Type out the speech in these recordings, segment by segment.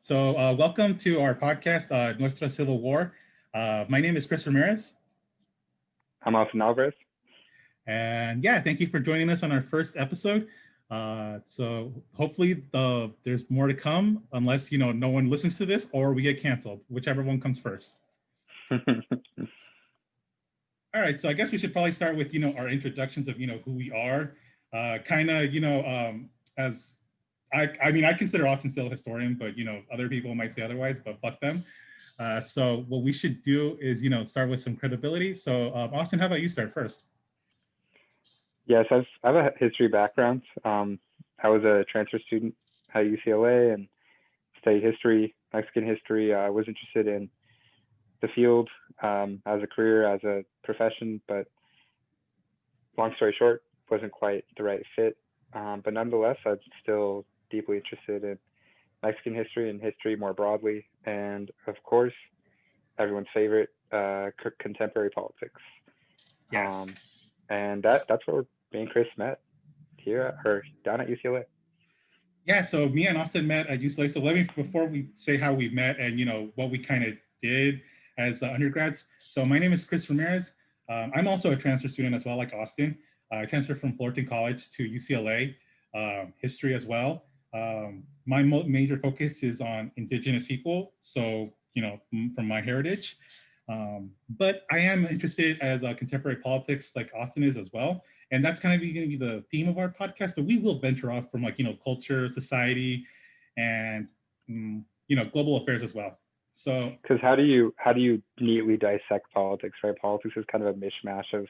Welcome to our podcast, Nuestra Civil War. My name is Chris Ramirez. I'm Austin Alvarez. And yeah, thank you for joining us on our first episode. So hopefully there's more to come, unless no one listens to this or we get canceled, whichever one comes first. All right, so I guess we should probably start with our introductions of who we are. As I mean, I consider Austin still a historian, but other people might say otherwise, but fuck them. So what we should do is start with some credibility. So Austin, how about you start first? Yes, I have a history background. I was a transfer student at UCLA and studied history, Mexican history. I was interested in the field as a career, as a profession, but long story short, wasn't quite the right fit. But nonetheless, I'm still deeply interested in Mexican history and history more broadly, and of course, everyone's favorite, contemporary politics. Yes. And that's where me and Chris met here or down at UCLA. Yeah, so me and Austin met at UCLA. So let me, before we say how we met and what we kind of did as undergrads. So my name is Chris Ramirez. I'm also a transfer student as well, like Austin. I transferred from Fullerton College to UCLA, history as well. My major focus is on Indigenous people. So from my heritage. But I am interested as contemporary politics, like Austin is as well. And that's kind of going to be the theme of our podcast. But we will venture off from culture, society, and global affairs as well. So, because how do you neatly dissect politics, right? Politics is kind of a mishmash of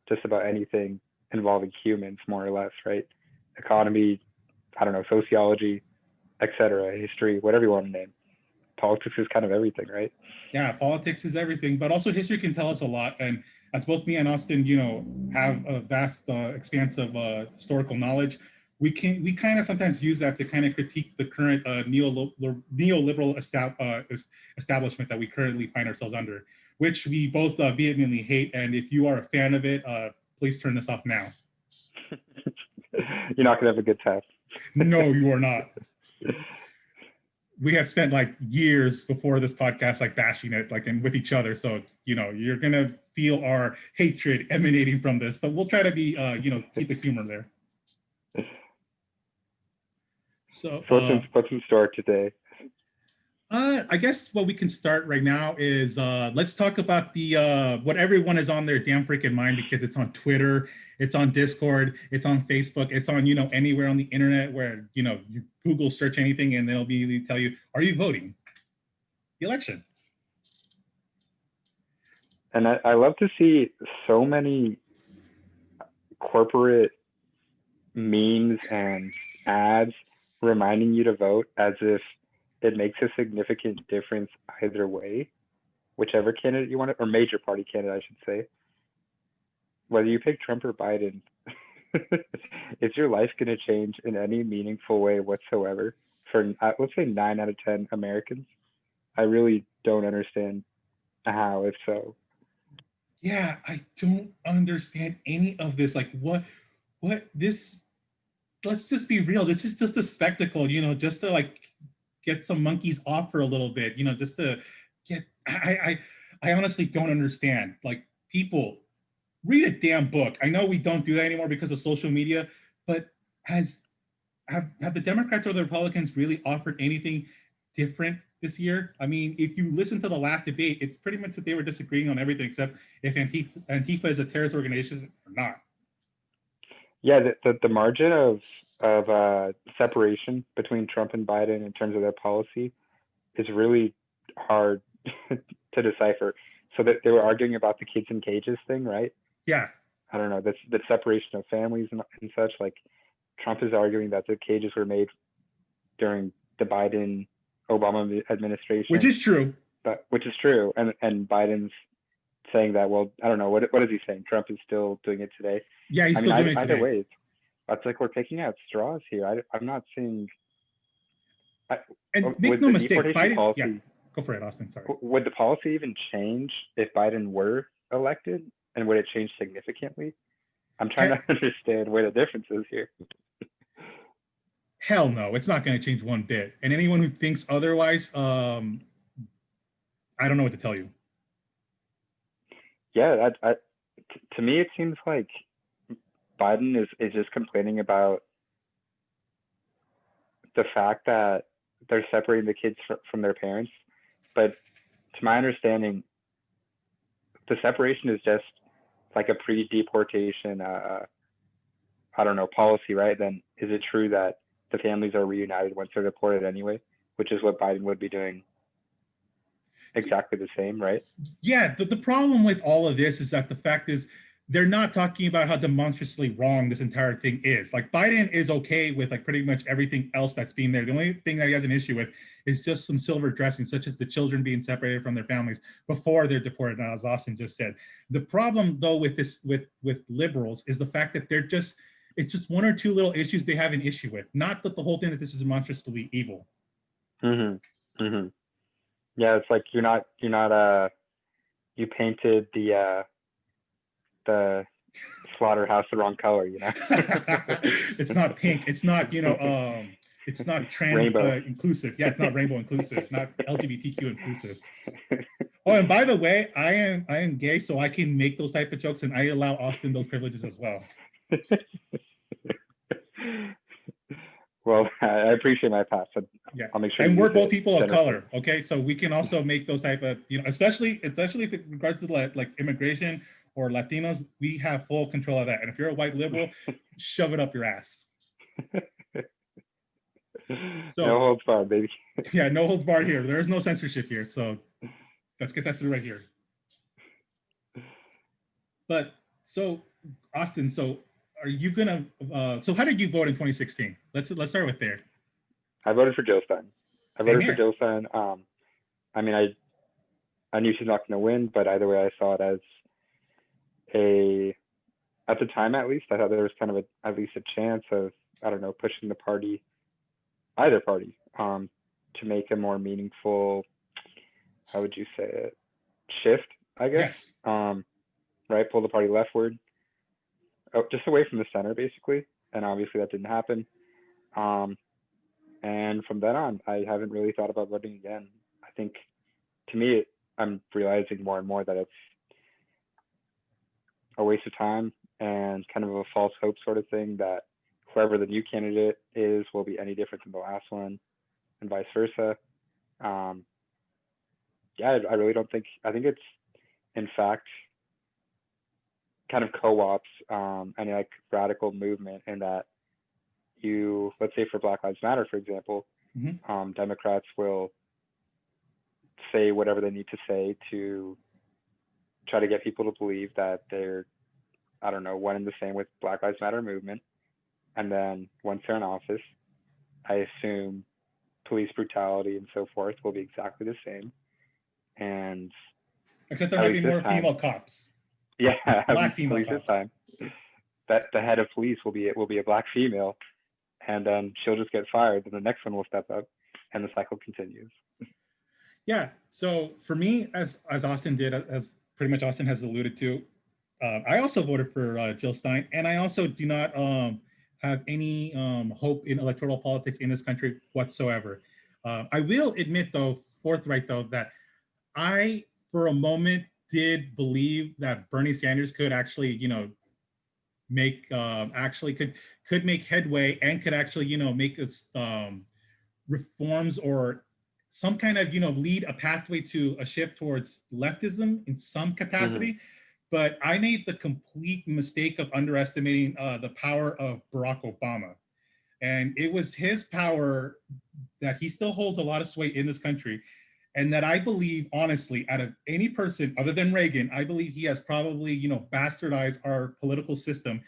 just about anything involving humans, more or less, right? Economy, I don't know, sociology, etc., history, whatever you want to name. Politics is kind of everything, right? yeah, politics is everything, but also history can tell us a lot. And as both me and Austin, have a vast expanse of historical knowledge, we kind of sometimes use that to kind of critique the current neoliberal establishment that we currently find ourselves under, which we both vehemently hate. And if you are a fan of it, please turn this off now. You're not gonna have a good time. No, you are not. We have spent like years before this podcast like bashing it and with each other, so you're gonna feel our hatred emanating from this, but we'll try to be keep the humor there. So what's in store today? I guess what we can start right now is let's talk about the what everyone is on their damn freaking mind, because it's on Twitter, it's on Discord, it's on Facebook, it's on anywhere on the internet where you Google search anything and they'll be tell you, are you voting? The election. And I love to see so many corporate memes and ads reminding you to vote, as if it makes a significant difference either way, whichever candidate you want, or major party candidate, I should say. Whether you pick Trump or Biden, is your life going to change in any meaningful way whatsoever for, let's say, 9 out of 10 Americans? I really don't understand how, if so. Yeah, I don't understand any of this. Like, what this, let's just be real. This is just a spectacle, just to get some monkeys off for a little bit, just to get, I honestly don't understand. Like, people, read a damn book. I know we don't do that anymore because of social media, but have the Democrats or the Republicans really offered anything different this year? I mean, if you listen to the last debate, it's pretty much that they were disagreeing on everything except if Antifa is a terrorist organization or not. Yeah, the margin of separation between Trump and Biden in terms of their policy is really hard to decipher. So that they were arguing about the kids in cages thing, right? Yeah. I don't know, the separation of families and such. Like, Trump is arguing that the cages were made during the Biden Obama administration, which is true. Which is true, and Biden's saying that, well, I don't know, what is he saying? Trump is still doing it today. Yeah, he's still doing it today. Either way, it's like we're picking out straws here. I'm not seeing. And make no mistake, Biden. Policy, yeah, go for it, Austin. Sorry. Would the policy even change if Biden were elected, and would it change significantly? I'm trying to understand where the difference is here. hell no, it's not going to change one bit. And anyone who thinks otherwise, I don't know what to tell you. Yeah, to me, it seems like Biden is just complaining about the fact that they're separating the kids from their parents. But to my understanding, the separation is just like a pre-deportation, I don't know, policy, right? Then is it true that the families are reunited once they're deported anyway, which is what Biden would be doing exactly the same, right? Yeah, the problem with all of this is that the fact is they're not talking about how demonstrably wrong this entire thing is. Like Biden is okay with like pretty much everything else that's being there. The only thing that he has an issue with is just some silver dressing, such as the children being separated from their families before they're deported. Now, as Austin just said, the problem though with this with liberals is the fact that they're just it's just one or two little issues they have an issue with, not that the whole thing that this is demonstrably evil. Mm-hmm. Mm-hmm. Yeah, it's like you're not you painted the slaughterhouse the wrong color, you know. It's not pink. It's not, it's not trans inclusive. Yeah, it's not rainbow inclusive, not LGBTQ inclusive. Oh, and by the way, I am gay, so I can make those type of jokes, and I allow Austin those privileges as well. Well, I appreciate my pass. Yeah, I'll make sure. and we're both people of color, okay? So we can also make those type of, especially if it regards to like immigration or Latinos, we have full control of that. And if you're a white liberal, shove it up your ass. So, no holds barred, baby. Yeah, no holds barred here. There is no censorship here. So let's get that through right here. But so, Austin, so are you gonna? So how did you vote in 2016? Let's start with there. I voted for Jill Stein. I voted for Jill Stein. I mean, I knew she's not going to win, but either way, I saw it as at the time at least, I thought there was kind of at least a chance of, I don't know, pushing the party, either party, to make a more meaningful, how would you say it, shift, I guess. Yes. Right, pull the party leftward, just away from the center, basically. And obviously that didn't happen. And from then on, I haven't really thought about voting again. I think, to me, I'm realizing more and more that it's a waste of time and kind of a false hope sort of thing, that whoever the new candidate is will be any different than the last one, and vice versa. Yeah, I really don't think, I think it's, in fact, kind of co-ops any like radical movement, in that you, let's say for Black Lives Matter, for example, Democrats will say whatever they need to say to try to get people to believe that they're, I don't know, one and the same with Black Lives Matter movement. And then once they're in office, I assume police brutality and so forth will be exactly the same. And except there might be more female cops. Yeah, Black female cops. This time, that the head of police will be a Black female, and then she'll just get fired, and the next one will step up, and the cycle continues. Yeah. So for me, as Austin did, as pretty much Austin has alluded to, I also voted for Jill Stein, and I also do not have any hope in electoral politics in this country whatsoever. I will admit, though, forthright though, that I, for a moment, did believe that Bernie Sanders could actually, make could make headway and could actually, make us reforms or some kind of, lead a pathway to a shift towards leftism in some capacity. But I made the complete mistake of underestimating the power of Barack Obama. And it was his power that he still holds a lot of sway in this country. And that I believe, honestly, out of any person other than Reagan, I believe he has probably, bastardized our political system,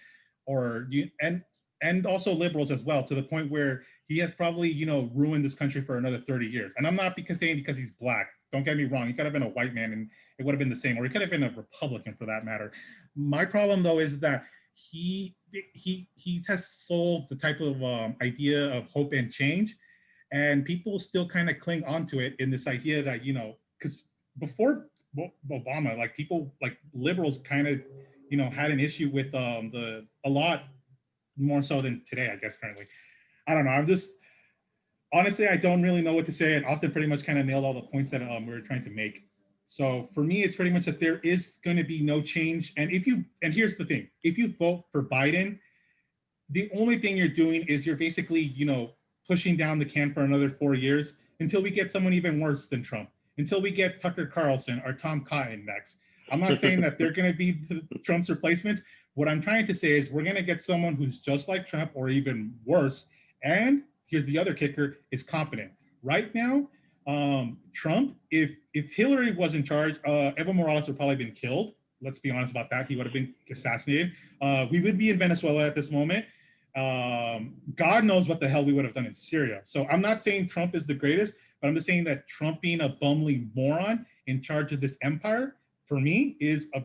and also liberals as well, to the point where he has probably, ruined this country for another 30 years. And I'm not saying because he's Black. Don't get me wrong. He could have been a white man and it would have been the same, or he could have been a Republican for that matter. My problem, though, is that he has sold the type of idea of hope and change. And people still kind of cling onto it in this idea that, because before Obama, like people, like liberals kind of, had an issue with a lot more so than today, I guess, currently, I don't know. I'm just honestly, I don't really know what to say. And Austin pretty much kind of nailed all the points that we were trying to make. So for me, it's pretty much that there is going to be no change. And here's the thing: if you vote for Biden, the only thing you're doing is you're basically, pushing down the can for another 4 years until we get someone even worse than Trump, until we get Tucker Carlson or Tom Cotton next. I'm not saying that they're going to be Trump's replacements. What I'm trying to say is we're going to get someone who's just like Trump or even worse. And here's the other kicker: is competent. Right now, Trump, if Hillary was in charge, Evo Morales would probably have been killed. Let's be honest about that. He would have been assassinated. We would be in Venezuela at this moment. God knows what the hell we would have done in Syria. So I'm not saying Trump is the greatest, but I'm just saying that Trump being a bumbling moron in charge of this empire, for me, is a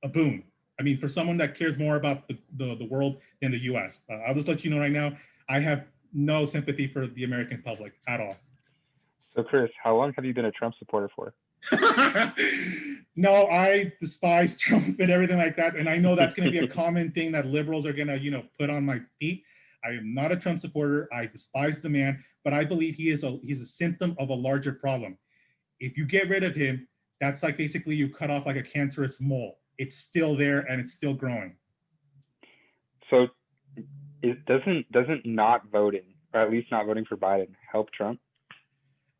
boon. I mean, for someone that cares more about the world than the U.S. I'll just let you know right now, I have no sympathy for the American public at all. So Chris, how long have you been a Trump supporter for? No, I despise Trump and everything like that. And I know that's going to be a common thing that liberals are going to, put on my feet. I am not a Trump supporter. I despise the man, but I believe he's a symptom of a larger problem. If you get rid of him, that's like basically you cut off like a cancerous mole. It's still there and it's still growing. So it doesn't not voting, or at least not voting for Biden, help Trump?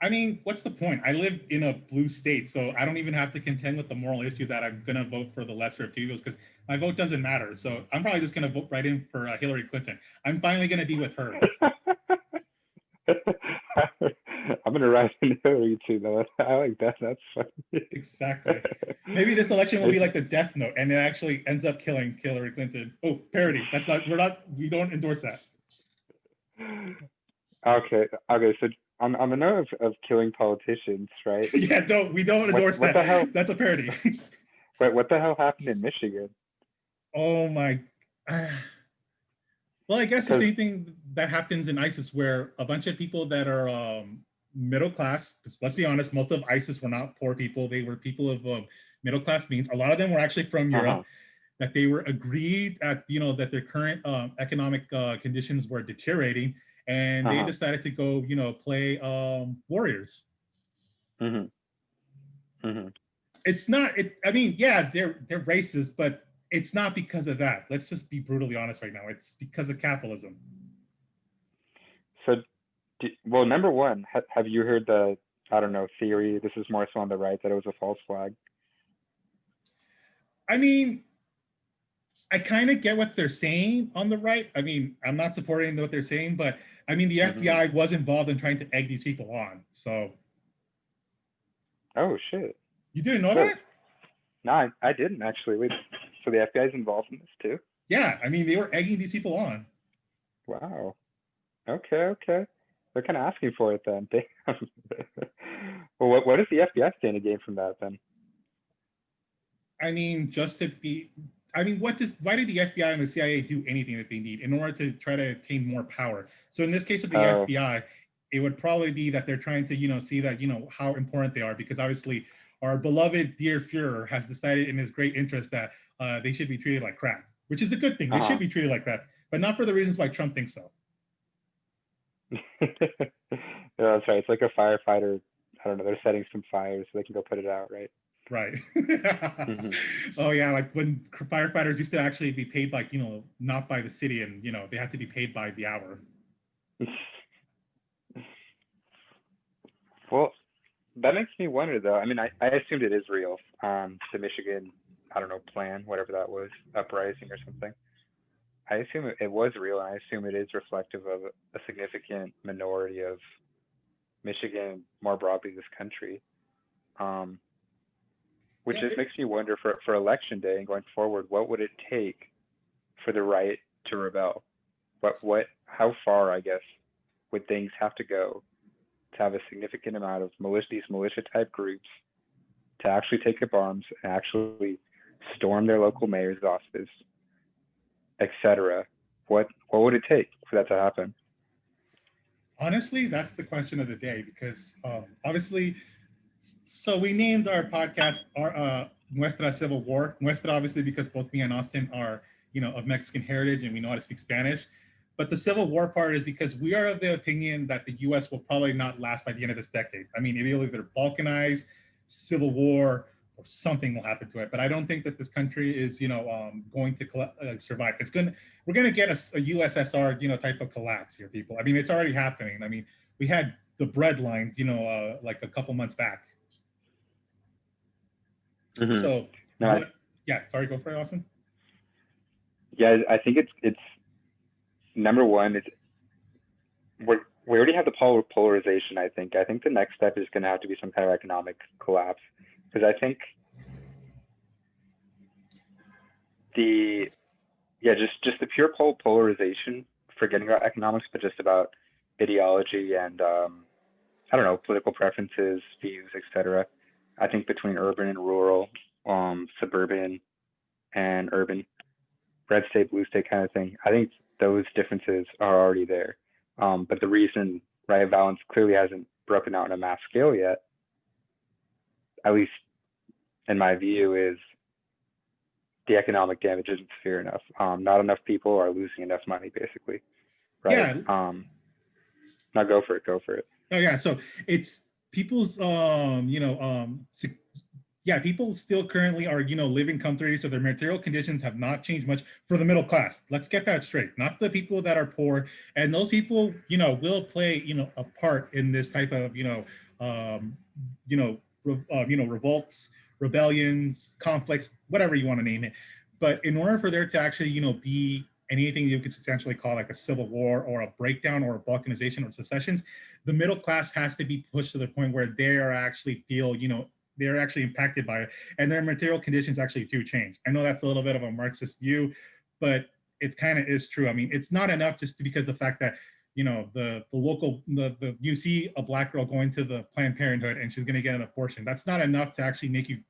I mean, what's the point? I live in a blue state, so I don't even have to contend with the moral issue that I'm going to vote for the lesser of two evils because my vote doesn't matter. So I'm probably just going to vote right in for Hillary Clinton. I'm finally going to be with her. I'm going to write in Hillary too, though. I like that. That's funny. Exactly. Maybe this election will be like the Death Note, and it actually ends up killing Hillary Clinton. Oh, parody. We don't endorse that. Okay. So on the note of killing politicians, right? Yeah, we don't endorse what that. The hell? That's a parody. Wait, what the hell happened in Michigan? Oh my. Well, I guess the same thing that happens in ISIS, where a bunch of people that are middle class, because let's be honest, most of ISIS were not poor people. They were people of middle class means. A lot of them were actually from Europe, that they were agreed at, that their current economic conditions were deteriorating. And they decided to go, play warriors. It's not. I mean, yeah, they're racist, but it's not because of that. Let's just be brutally honest right now. It's because of capitalism. So, well, number one, have you heard the theory? This is more so on the right, that it was a false flag. I mean, I kind of get what they're saying on the right. I mean, I'm not supporting what they're saying, but I mean, the FBI was involved in trying to egg these people on. So. Oh shit! You didn't know that? No, I didn't actually. Wait, so the FBI is involved in this too? Yeah, I mean, they were egging these people on. Wow. Okay. They're kind of asking for it then. Well, what does the FBI stand to gain from that then? I mean, why did the FBI and the CIA do anything that they need in order to try to attain more power? So in this case of the FBI, it would probably be that they're trying to, see that, how important they are, because obviously our beloved dear Fuhrer has decided in his great interest that they should be treated like crap, which is a good thing. They should be treated like crap, but not for the reasons why Trump thinks so. Yeah, that's right. It's like a firefighter. I don't know. They're setting some fires so they can go put it out, right? Right. Oh yeah, like when firefighters used to actually be paid like, not by the city, and they had to be paid by the hour. Well, that makes me wonder though. I mean, I assumed it is real. The Michigan, plan, whatever that was, uprising or something. I assume it was real, and I assume it is reflective of a significant minority of Michigan, more broadly this country. Which just makes me wonder for election day and going forward, what would it take for the right to rebel? How far, I guess, would things have to go to have a significant amount of these militia type groups to actually take up arms and actually storm their local mayor's office, etc.? What would it take for that to happen? Honestly, that's the question of the day, because obviously, so we named our podcast Nuestra Civil War. Nuestra, obviously, because both me and Austin are, of Mexican heritage and we know how to speak Spanish. But the Civil War part is because we are of the opinion that the U.S. will probably not last by the end of this decade. I mean, it'll either balkanize, civil war, or something will happen to it. But I don't think that this country is, going to survive. We're gonna get a USSR, type of collapse here, people. I mean, it's already happening. I mean, we had the bread lines, like a couple months back. Mm-hmm. So, no, yeah, sorry, go for it, Austin. Yeah, I think it's number one. We already have the polarization. I think the next step is going to have to be some kind of economic collapse, because I think just the pure polarization, forgetting about economics, but just about ideology and I don't know, political preferences, views, etc. I think between urban and rural, suburban and urban, red state, blue state kind of thing, I think those differences are already there. But the reason, right, violence clearly hasn't broken out on a mass scale yet, at least in my view, is the economic damage isn't severe enough. Not enough people are losing enough money, basically, right? Yeah. Now go for it. Oh yeah, so it's people's people still currently are living comfortably, so their material conditions have not changed much for the middle class. Let's get that straight. Not the people that are poor, and those people will play a part in this type of revolts, rebellions, conflicts, whatever you want to name it. But in order for there to actually be anything you could essentially call like a civil war or a breakdown or a balkanization or secessions, the middle class has to be pushed to the point where they are actually feel they're actually impacted by it, and their material conditions actually do change. I know that's a little bit of a Marxist view, but it's kind of is true. I mean, it's not enough just because the fact that the local you see a black girl going to the Planned Parenthood and she's going to get an abortion. That's not enough to actually make you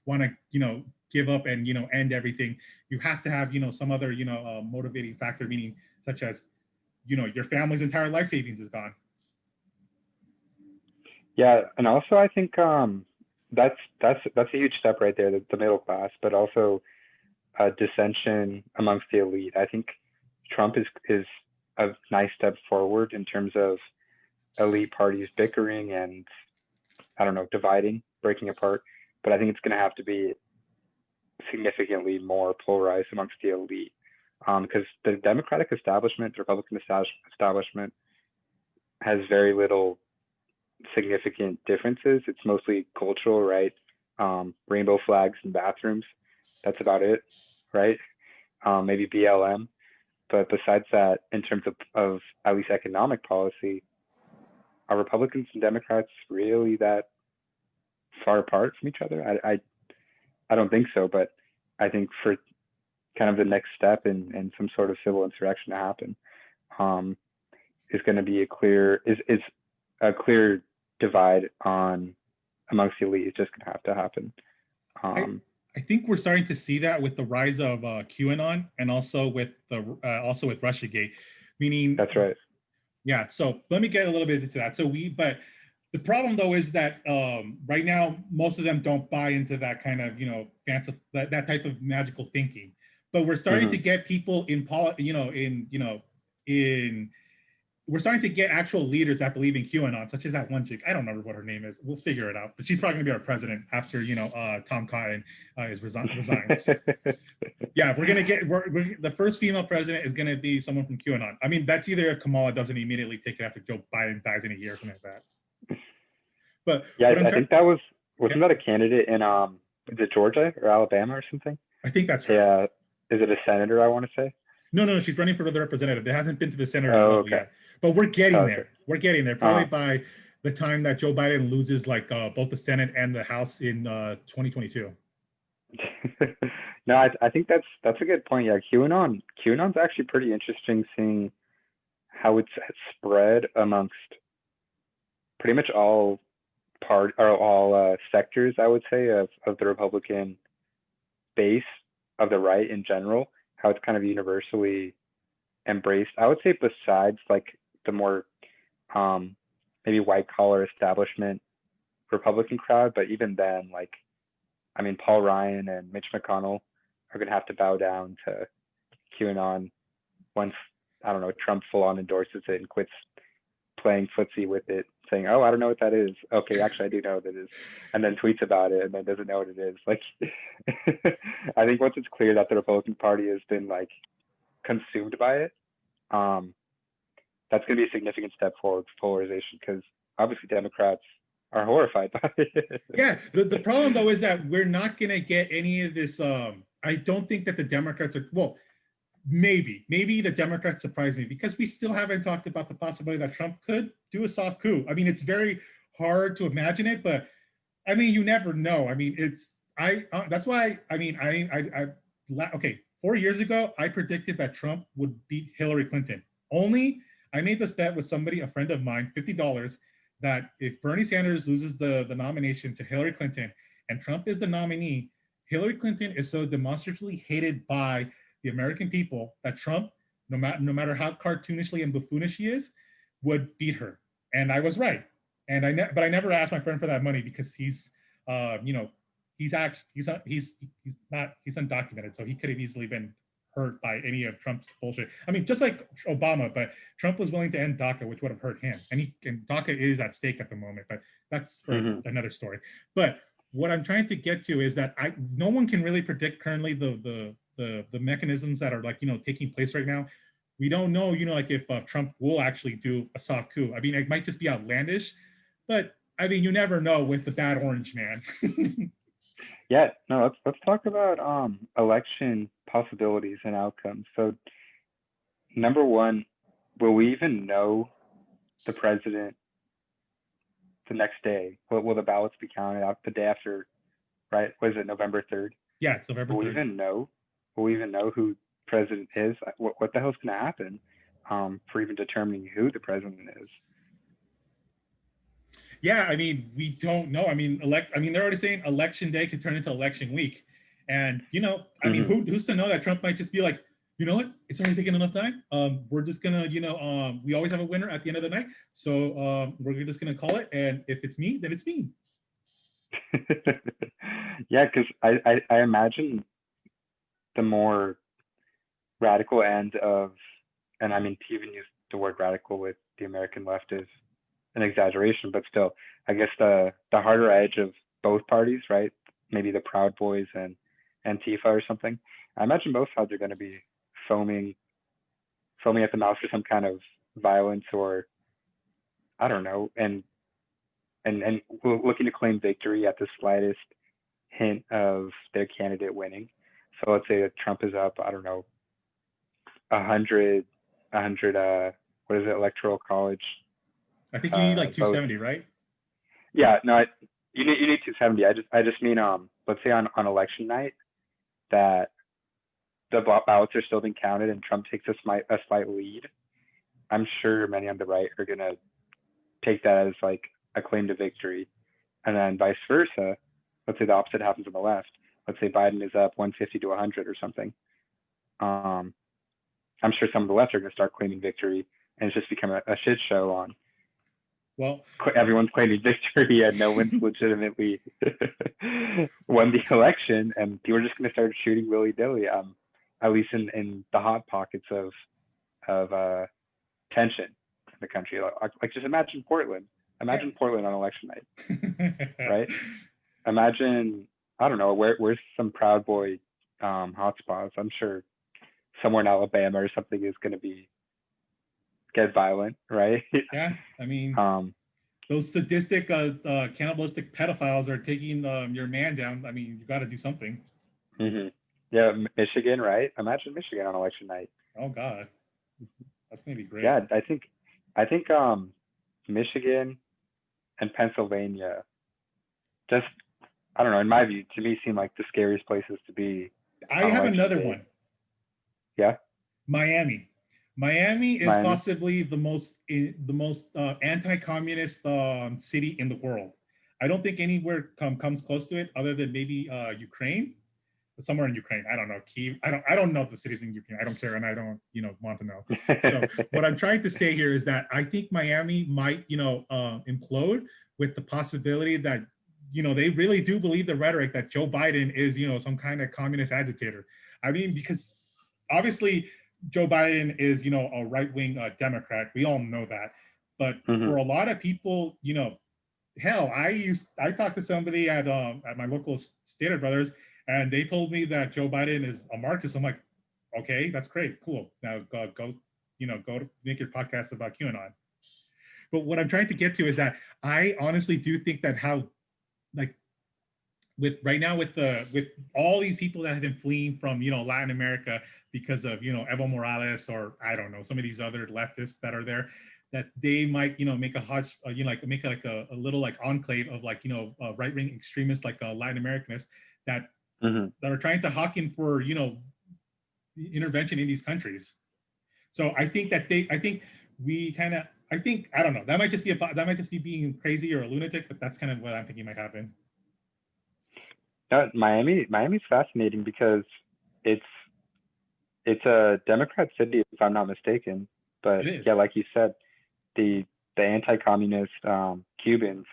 want to give up and end everything. You have to have some other motivating factor, meaning such as your family's entire life savings is gone. Yeah, and also I think that's a huge step right there, the middle class, but also dissension amongst the elite. I think Trump is a nice step forward in terms of elite parties bickering and, I don't know, dividing, breaking apart. But I think it's going to have to be significantly more polarized amongst the elite, because the Democratic establishment, the Republican establishment has very little significant differences. It's mostly cultural, right? Rainbow flags in bathrooms. That's about it, right? Maybe BLM. But besides that, in terms of at least economic policy, are Republicans and Democrats really that far apart from each other? I don't think so, but I think for kind of the next step in some sort of civil insurrection to happen, is going to be a clear divide amongst the elite. It's just going to have to happen. I think we're starting to see that with the rise of QAnon, and also with Russiagate, meaning that's right. Yeah, so let me get a little bit into that. But the problem though is that right now most of them don't buy into that kind of fancy that type of magical thinking. But we're starting to get people we're starting to get actual leaders that believe in QAnon, such as that one chick. I don't remember what her name is. We'll figure it out. But she's probably going to be our president after Tom Cotton resigns. Yeah, we're going to get the first female president is going to be someone from QAnon. I mean, that's either if Kamala doesn't immediately take it after Joe Biden dies in a year or something like that. But yeah, I think that wasn't that a candidate in is it Georgia or Alabama or something? I think that's her. Yeah, is it a senator? I want to say. No, she's running for the representative. It hasn't been to the Senate yet, but we're getting there. We're getting there. Probably by the time that Joe Biden loses both the Senate and the House in 2022. No, I think that's a good point. Yeah, QAnon's actually pretty interesting, seeing how it's spread amongst pretty much all sectors, I would say, of the Republican base, of the right in general. How it's kind of universally embraced. I would say besides like the more maybe white collar establishment Republican crowd, but even then, like, I mean, Paul Ryan and Mitch McConnell are going to have to bow down to QAnon once I don't know, Trump full on endorses it and quits playing footsie with it, saying, "Oh, I don't know what that is." Okay, actually, I do know what it is, and then tweets about it, and then doesn't know what it is. Like, I think once it's clear that the Republican Party has been like consumed by it, um, that's going to be a significant step forward for polarization because obviously Democrats are horrified by it. Yeah, the problem though is that we're not gonna get any of this. I don't think that the Democrats are well, maybe the Democrats surprise me because we still haven't talked about the possibility that Trump could do a soft coup. I mean, it's very hard to imagine it, but I mean, you never know. I mean, it's I that's why I mean okay, 4 years ago I predicted that Trump would beat Hillary Clinton. Only I made this bet with somebody, a friend of mine, $50, that if Bernie Sanders loses the nomination to Hillary Clinton and Trump is the nominee, Hillary Clinton is so demonstrably hated by the American people that Trump, no matter how cartoonishly and buffoonish he is, would beat her. And I was right. And but I never asked my friend for that money because he's, you know, he's undocumented, so he could have easily been hurt by any of Trump's bullshit. I mean, just like Obama, but Trump was willing to end DACA, which would have hurt him. And DACA is at stake at the moment, but that's for another story. But what I'm trying to get to is that no one can really predict currently the mechanisms that are like, you know, taking place right now. We don't know, you know, like if Trump will actually do a soft coup. I mean, it might just be outlandish, but I mean, you never know with the bad orange man. Yeah, no, let's talk about election possibilities and outcomes. So number one, will we even know the president the next day? Will the ballots be counted out the day after, right? Was it November 3rd? Yeah, it's November 3rd. Will we even know? Will we even know who president is? What the hell's going to happen for even determining who the president is? Yeah, I mean, we don't know. I mean, they're already saying election day could turn into election week, and you know, I mean, who's to know that Trump might just be like, you know what, it's already taken enough time. We're just gonna, you know, we always have a winner at the end of the night, so we're just gonna call it, and if it's me, then it's me. Yeah, because I imagine the more radical end of, and I mean, to even use the word radical with the American left is an exaggeration, but still, I guess the harder edge of both parties, right? Maybe the Proud Boys and Antifa or something. I imagine both sides are going to be foaming at the mouth for some kind of violence or I don't know, and looking to claim victory at the slightest hint of their candidate winning. So let's say that Trump is up, I don't know, 100, what is it, electoral college? I think you need like 270, votes. Right? Yeah, no, you need 270. I just mean, let's say on election night that the ballots are still being counted and Trump takes a slight lead. I'm sure many on the right are gonna take that as like a claim to victory, and then vice versa. Let's say the opposite happens on the left. Let's say Biden is up 150 to 100 or something. I'm sure some of the left are going to start claiming victory, and it's just become a shit show on. Well, everyone's claiming victory, and no one's legitimately won the election, and people are just going to start shooting willy nilly. At least in the hot pockets of tension in the country. Like just imagine Portland. Imagine Portland on election night, right? Imagine, I don't know, where's some Proud Boy hotspots. I'm sure somewhere in Alabama or something is going to get violent, right? Yeah, I mean, those sadistic, cannibalistic pedophiles are taking your man down. I mean, you got to do something. Yeah, Michigan, right? Imagine Michigan on election night. Oh God, that's gonna be great. Yeah, I think Michigan and Pennsylvania, just I don't know. In my view, to me, seem like the scariest places to be. I have another one. Yeah. Miami. Miami is possibly the most anti-communist city in the world. I don't think anywhere comes close to it, other than maybe Ukraine. Somewhere in Ukraine, I don't know, Kyiv. I don't know the cities in Ukraine. I don't care, and I don't want to know. So what I'm trying to say here is that I think Miami might implode with the possibility that they really do believe the rhetoric that Joe Biden is some kind of communist agitator. I mean, because obviously Joe Biden is, a right-wing Democrat. We all know that. But Hmm. for a lot of people, hell, I talked to somebody at my local Stater Brothers, and they told me that Joe Biden is a Marxist. I'm like, okay, that's great, cool. Now go to make your podcast about QAnon. But what I'm trying to get to is that I honestly do think that how, like, with right now with all these people that have been fleeing from Latin America because of Evo Morales, or I don't know, some of these other leftists that are there, that they might make a hodge like make like a little like enclave of like right wing extremists like Latin Americanists that Hmm. that are trying to hawk in for intervention in these countries. So I think we kind of I don't know, that might just be being crazy or a lunatic, but that's kind of what I'm thinking might happen. Miami's fascinating because it's it's a Democrat city, if I'm not mistaken. It But yeah, is like you said, the anti-communist Cubans,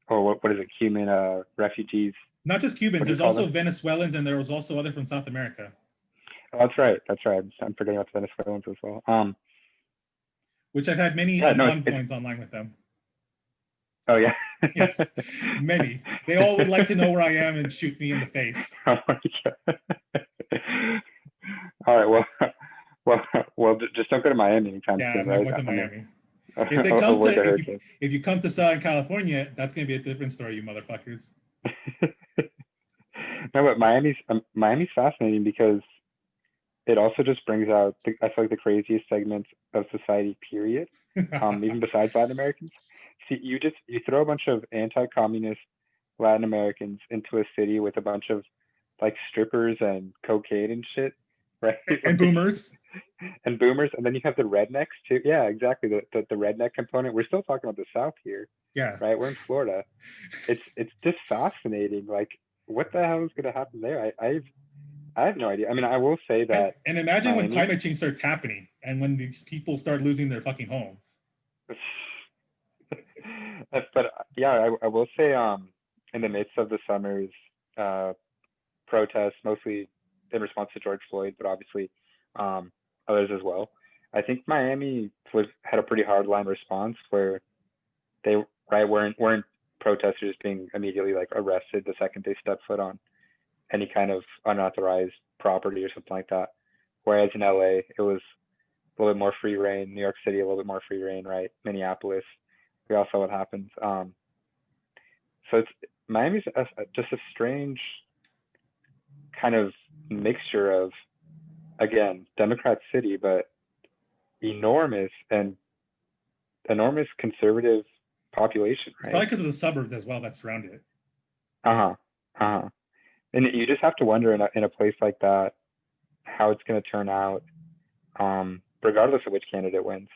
or what is it, Cuban refugees? not just What Cubans. do you There's call also them? Venezuelans, and there was also other from South America, Oh, that's right. That's right. I'm forgetting about the Venezuelans as well. which I've had many Yeah, no, bond it's points online with them. oh yeah. Yes, many. They all would like to know where I am and shoot me in the face. Oh my God. All right. Well, just don't go to Miami anytime Yeah, soon, I'm not right? going to I mean, Miami. If they come avoid to the hurricanes. if you come to Southern California, that's going to be a different story, you motherfuckers. No, but Miami's fascinating because it also just brings out I feel like the craziest segments of society, period. Even besides Latin Americans. See, you throw a bunch of anti-communist Latin Americans into a city with a bunch of like strippers and cocaine and shit, right? And Like, boomers. and boomers, and then you have the rednecks too. Yeah, exactly. The redneck component. We're still talking about the South here, Yeah. right? We're in Florida. It's just fascinating. Like, what the hell is going to happen there? I have no idea. I mean, I will say And, that and imagine when Miami. climate change starts happening and when these people start losing their fucking homes. But yeah, I will say, in the midst of the summer's uh, protests, mostly in response to George Floyd, but obviously um, others as well. I think Miami had a pretty hardline response where they weren't protesters being immediately like arrested the second they stepped foot on any kind of unauthorized property or something like that. Whereas in LA, it was a little bit more free reign. New York City, a little bit more free reign, right? Minneapolis, we all saw what happens. So it's Miami's just a strange kind of mixture of, again, Democrat city, but enormous and enormous conservative population, It's probably right? because of the suburbs as well that surround it. Uh-huh. Uh-huh. And you just have to wonder in a place like that how it's going to turn out, regardless of which candidate wins.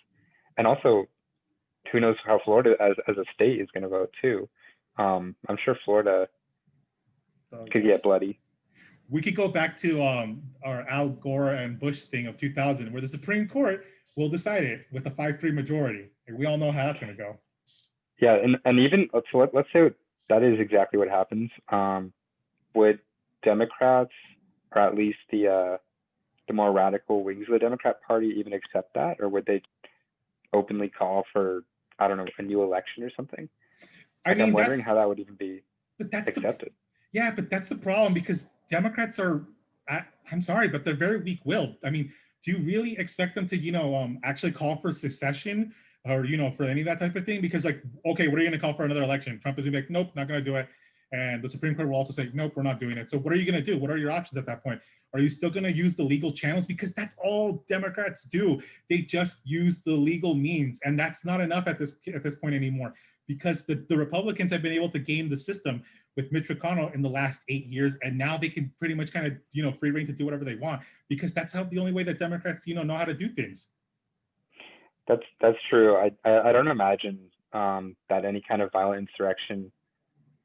And also, who knows how Florida as a state is going to vote too. I'm sure Florida So could get bloody. we could go back to our Al Gore and Bush thing of 2000, where the Supreme Court will decide it with a 5-3 majority. And we all know how that's going to go. Yeah, and even so, let's say that is exactly what happens. Would Democrats, or at least the more radical wings of the Democrat Party, even accept that, or would they openly call for, I don't know, a new election or something? I Like, I'm mean, wondering how that would even be but that's the, accepted. yeah, but that's the problem because Democrats are, I'm sorry, but they're very weak willed. I mean, do you really expect them to, actually call for secession or, for any of that type of thing? Because, like, okay, what are you going to call for another election? Trump is going to be like, nope, not going to do it. And the Supreme Court will also say, nope, we're not doing it. So what are you going to do? What are your options at that point? Are you still going to use the legal channels? Because that's all Democrats do. They just use the legal means. And that's not enough at this point anymore because the Republicans have been able to game the system with Mitch McConnell in the last 8 years, and now they can pretty much kind of free reign to do whatever they want because that's how the only way that Democrats know how to do things. That's true. I don't imagine that any kind of violent insurrection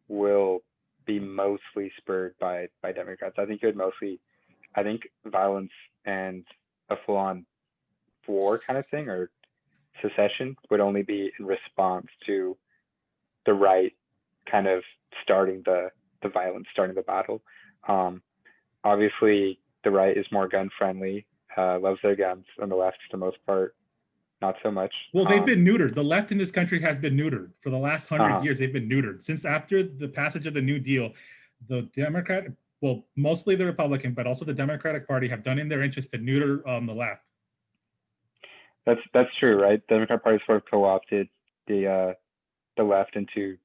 will be mostly spurred by Democrats. I think violence and a full-on war kind of thing or secession would only be in response to the right kind of starting the violence, starting the battle. Um, Obviously, the right is more gun friendly loves their guns, and the left, for the most part, not so much. Well, they've been neutered. The left in this country has been neutered for the last 100 years. They've been neutered since after the passage of the New Deal. The Democrat, well, mostly the Republican, but also the Democratic Party have done in their interest to neuter the left. That's true, right? The Democrat Party sort of co-opted the left into,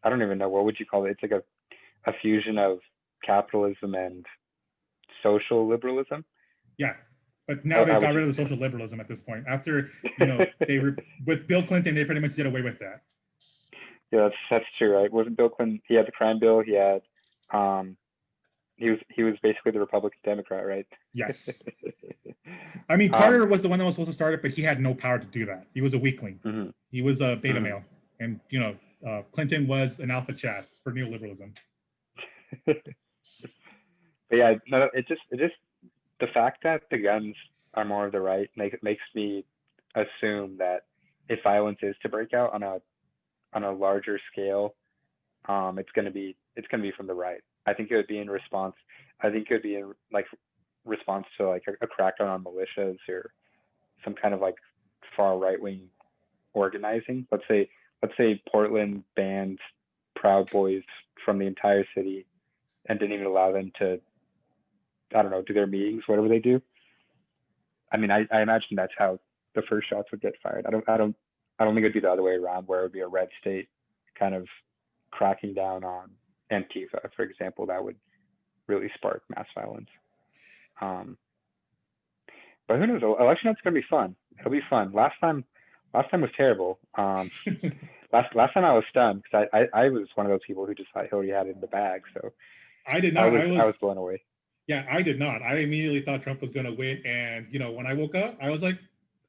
I don't even know, what would you call it? It's like a fusion of capitalism and social liberalism. Yeah, but now they've got rid of the social liberalism at this point. After, with Bill Clinton, they pretty much did away with that. Yeah, that's true, right? Wasn't Bill Clinton? He had the crime bill. He had, he was basically the Republican Democrat, right? Yes. I mean, Carter was the one that was supposed to start it, but he had no power to do that. He was a weakling. Mm-hmm. He was a beta male, and Clinton was an alpha chat for neoliberalism. But yeah, no, it just the fact that the guns are more of the right makes me assume that if violence is to break out on a larger scale, it's gonna be from the right. I think it would be in response. I think it would be in response to a crackdown on militias or some kind of far right wing organizing. Let's say Portland banned Proud Boys from the entire city and didn't even allow them to, I don't know, do their meetings, whatever they do. I mean, I imagine that's how the first shots would get fired. I don't think it'd be the other way around, where it would be a red state kind of cracking down on Antifa, for example. That would really spark mass violence. But who knows? Election night's gonna be fun. It'll be fun. Last time was terrible. Last time I was stunned because I was one of those people who just thought Hillary had it in the bag. So I did not. I was blown away. Yeah, I did not. I immediately thought Trump was going to win, and when I woke up, I was like,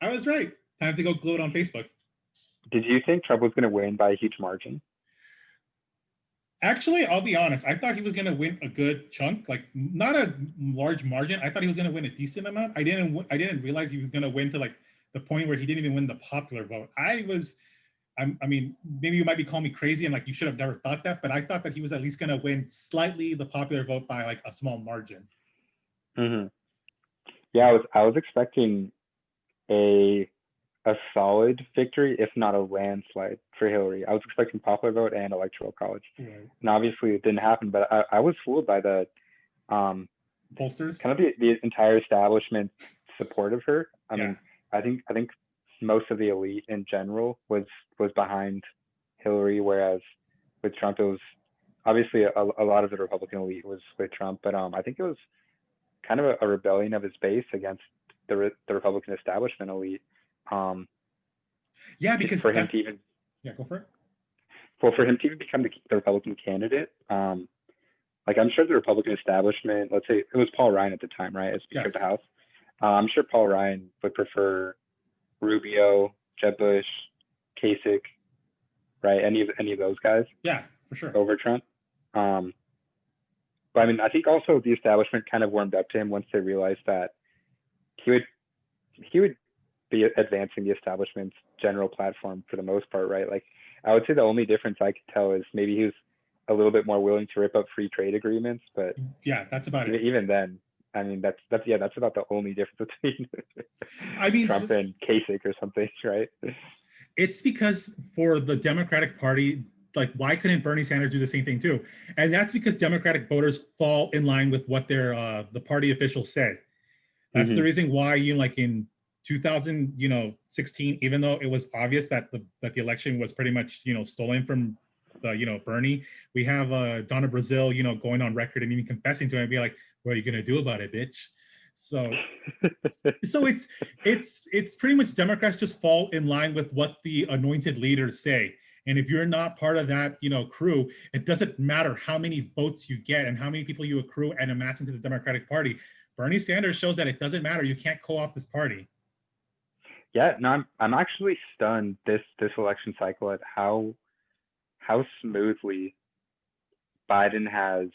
I was right. Time to go gloat on Facebook. Did you think Trump was going to win by a huge margin? Actually, I'll be honest. I thought he was going to win a good chunk, not a large margin. I thought he was going to win a decent amount. I didn't realize he was going to win to the point where he didn't even win the popular vote. I mean, maybe you might be calling me crazy and you should have never thought that, but I thought that he was at least going to win slightly the popular vote by a small margin. Mm-hmm. Yeah, I was expecting a solid victory, if not a landslide for Hillary. I was expecting popular vote and electoral college, right. And obviously it didn't happen. But I was fooled by the pollsters, kind of the entire establishment support of her. I mean, I think most of the elite in general was behind Hillary, whereas with Trump, it was obviously a lot of the Republican elite was with Trump, but I think it was kind of a rebellion of his base against the Republican establishment elite. Because for him to even go for it. Well, for him to even become the Republican candidate, I'm sure the Republican establishment, let's say it was Paul Ryan at the time, right, as Speaker of the House. I'm sure Paul Ryan would prefer Rubio, Jeb Bush, Kasich, right? Any of those guys? Yeah, for sure. Over Trump. But I mean, I think also the establishment kind of warmed up to him once they realized that he would be advancing the establishment's general platform for the most part, right? I would say the only difference I could tell is maybe he was a little bit more willing to rip up free trade agreements, but yeah, that's about it. Even then, I mean, that's about the only difference between Trump and Kasich or something, right? It's because for the Democratic Party, why couldn't Bernie Sanders do the same thing too? And that's because Democratic voters fall in line with what their the party officials say. That's the reason why in 2016, even though it was obvious that the election was pretty much stolen from Bernie, we have Donna Brazile going on record and even confessing to it and be like, what are you gonna do about it, bitch? So it's pretty much Democrats just fall in line with what the anointed leaders say. And if you're not part of that crew, it doesn't matter how many votes you get and how many people you accrue and amass into the Democratic Party. Bernie Sanders shows that it doesn't matter. You can't co-opt this party. Yeah, no, I'm actually stunned this election cycle at how smoothly Biden has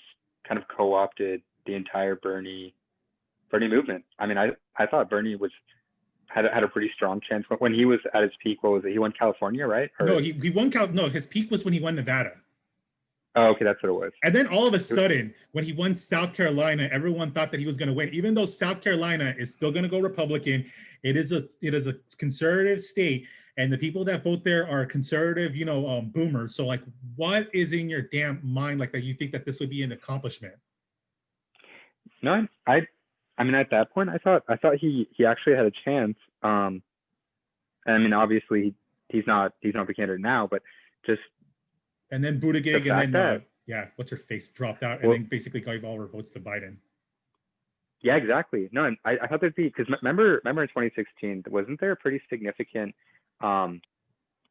kind of co-opted the entire Bernie movement. I mean, I thought Bernie had a pretty strong chance when he was at his peak. What was it? He won California, right? No, he won No, his peak was when he won Nevada. Oh, okay, that's what it was. And then all of a sudden, when he won South Carolina, everyone thought that he was going to win, even though South Carolina is still going to go Republican. It is a conservative state, and the people that vote there are conservative, boomers. So like, what is in your damn mind like that you think that this would be an accomplishment? No, I mean, at that point, I thought he actually had a chance. And I mean, obviously, he's not the candidate now, but just And then the Buttigieg, and fact then that, yeah, what's her face dropped out, and well, then basically gave all her votes to Biden. yeah, exactly. No, and I thought there'd be, because remember in 2016, wasn't there a pretty significant um,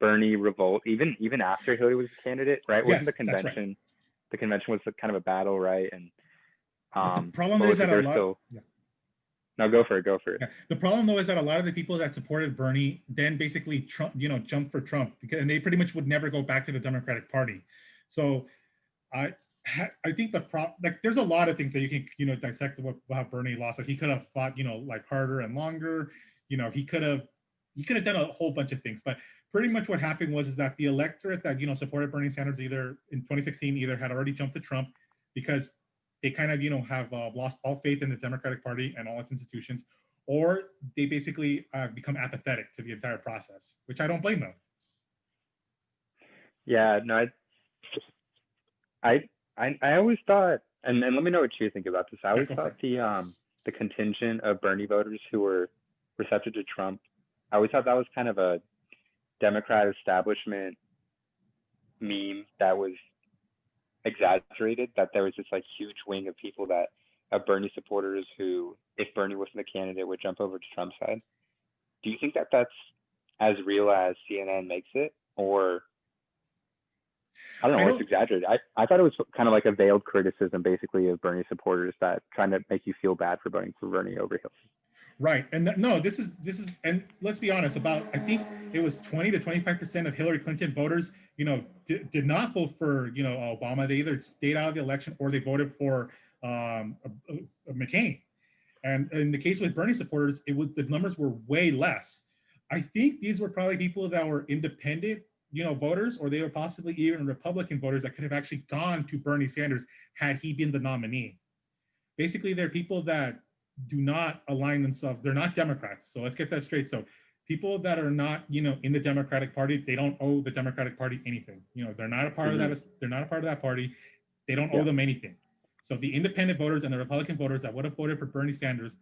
Bernie revolt even after Hillary was a candidate, right? Wasn't Yes, that's right. the convention was kind of a battle, right? And But the problem what is was it? that a There's lot. still Yeah. no, go for it, go for it. Yeah. The problem though is that a lot of the people that supported Bernie then basically Trump, jumped for Trump, because and they pretty much would never go back to the Democratic Party. So I I think like there's a lot of things that you can dissect how Bernie lost. Like he could have fought like harder and longer. He could have done a whole bunch of things, but pretty much what happened was is that the electorate that supported Bernie Sanders either in 2016 either had already jumped to Trump because they kind of have lost all faith in the Democratic Party and all its institutions, or they basically become apathetic to the entire process, which I don't blame them. Yeah, no, I always thought, and let me know what you think about this. I Yeah, always go for thought it. the contingent of Bernie voters who were receptive to Trump, I always thought that was kind of a Democrat establishment meme that was exaggerated. That there was this like huge wing of people that of Bernie supporters who, if Bernie wasn't the candidate, would jump over to Trump's side. Do you think that that's as real as CNN makes it, or I don't I know, it's don't. exaggerated. I thought it was kind of like a veiled criticism, basically, of Bernie supporters that kind of make you feel bad for voting for Bernie over Hillary. Right. And no, this is, and let's be honest, about I think it was 20 to 25% of Hillary Clinton voters, did not vote for, Obama. They either stayed out of the election or they voted for McCain. And in the case with Bernie supporters, the numbers were way less. I think these were probably people that were independent, voters, or they were possibly even Republican voters that could have actually gone to Bernie Sanders had he been the nominee. Basically, they're people that do not align themselves. They're not Democrats. So let's get that straight. So people that are not, in the Democratic Party, they don't owe the Democratic Party anything. They're not a part of that. They're not a part of that party. They don't owe them anything. So the independent voters and the Republican voters that would have voted for Bernie Sanders,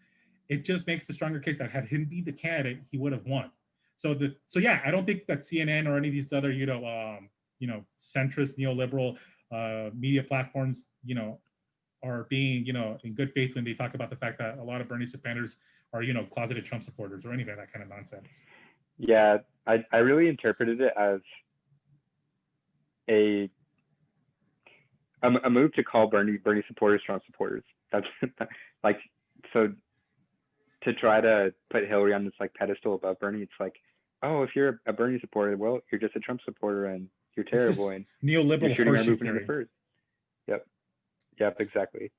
it just makes the stronger case that had him be the candidate, he would have won. So yeah, I don't think that CNN or any of these other, centrist neoliberal media platforms, are being, in good faith when they talk about the fact that a lot of Bernie supporters are, closeted Trump supporters or anything, that kind of nonsense. Yeah, I really interpreted it as a move to call Bernie supporters Trump supporters. That's like, so to try to put Hillary on this like pedestal above Bernie, it's like, oh, if you're a Bernie supporter, well, you're just a Trump supporter and you're terrible and you're Neoliberal shooting our horseshit movement in the theory. first. Yep, exactly.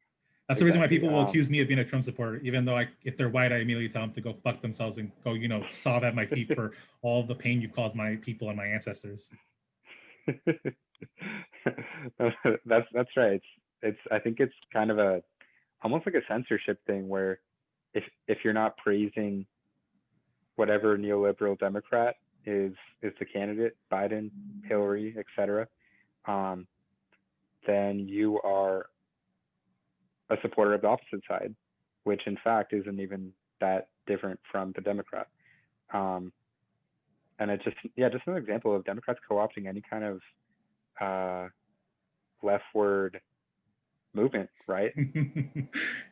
That's the reason why people will accuse me of being a Trump supporter, even though if they're white, I immediately tell them to go fuck themselves and go, sob at my feet for all the pain you've caused my people and my ancestors. That's right. It's I think it's kind of a almost like a censorship thing where if you're not praising whatever neoliberal Democrat is the candidate, Biden, Hillary, etc., then you are a supporter of the opposite side, which in fact isn't even that different from the Democrat. And it's just an example of Democrats co-opting any kind of leftward movement, right?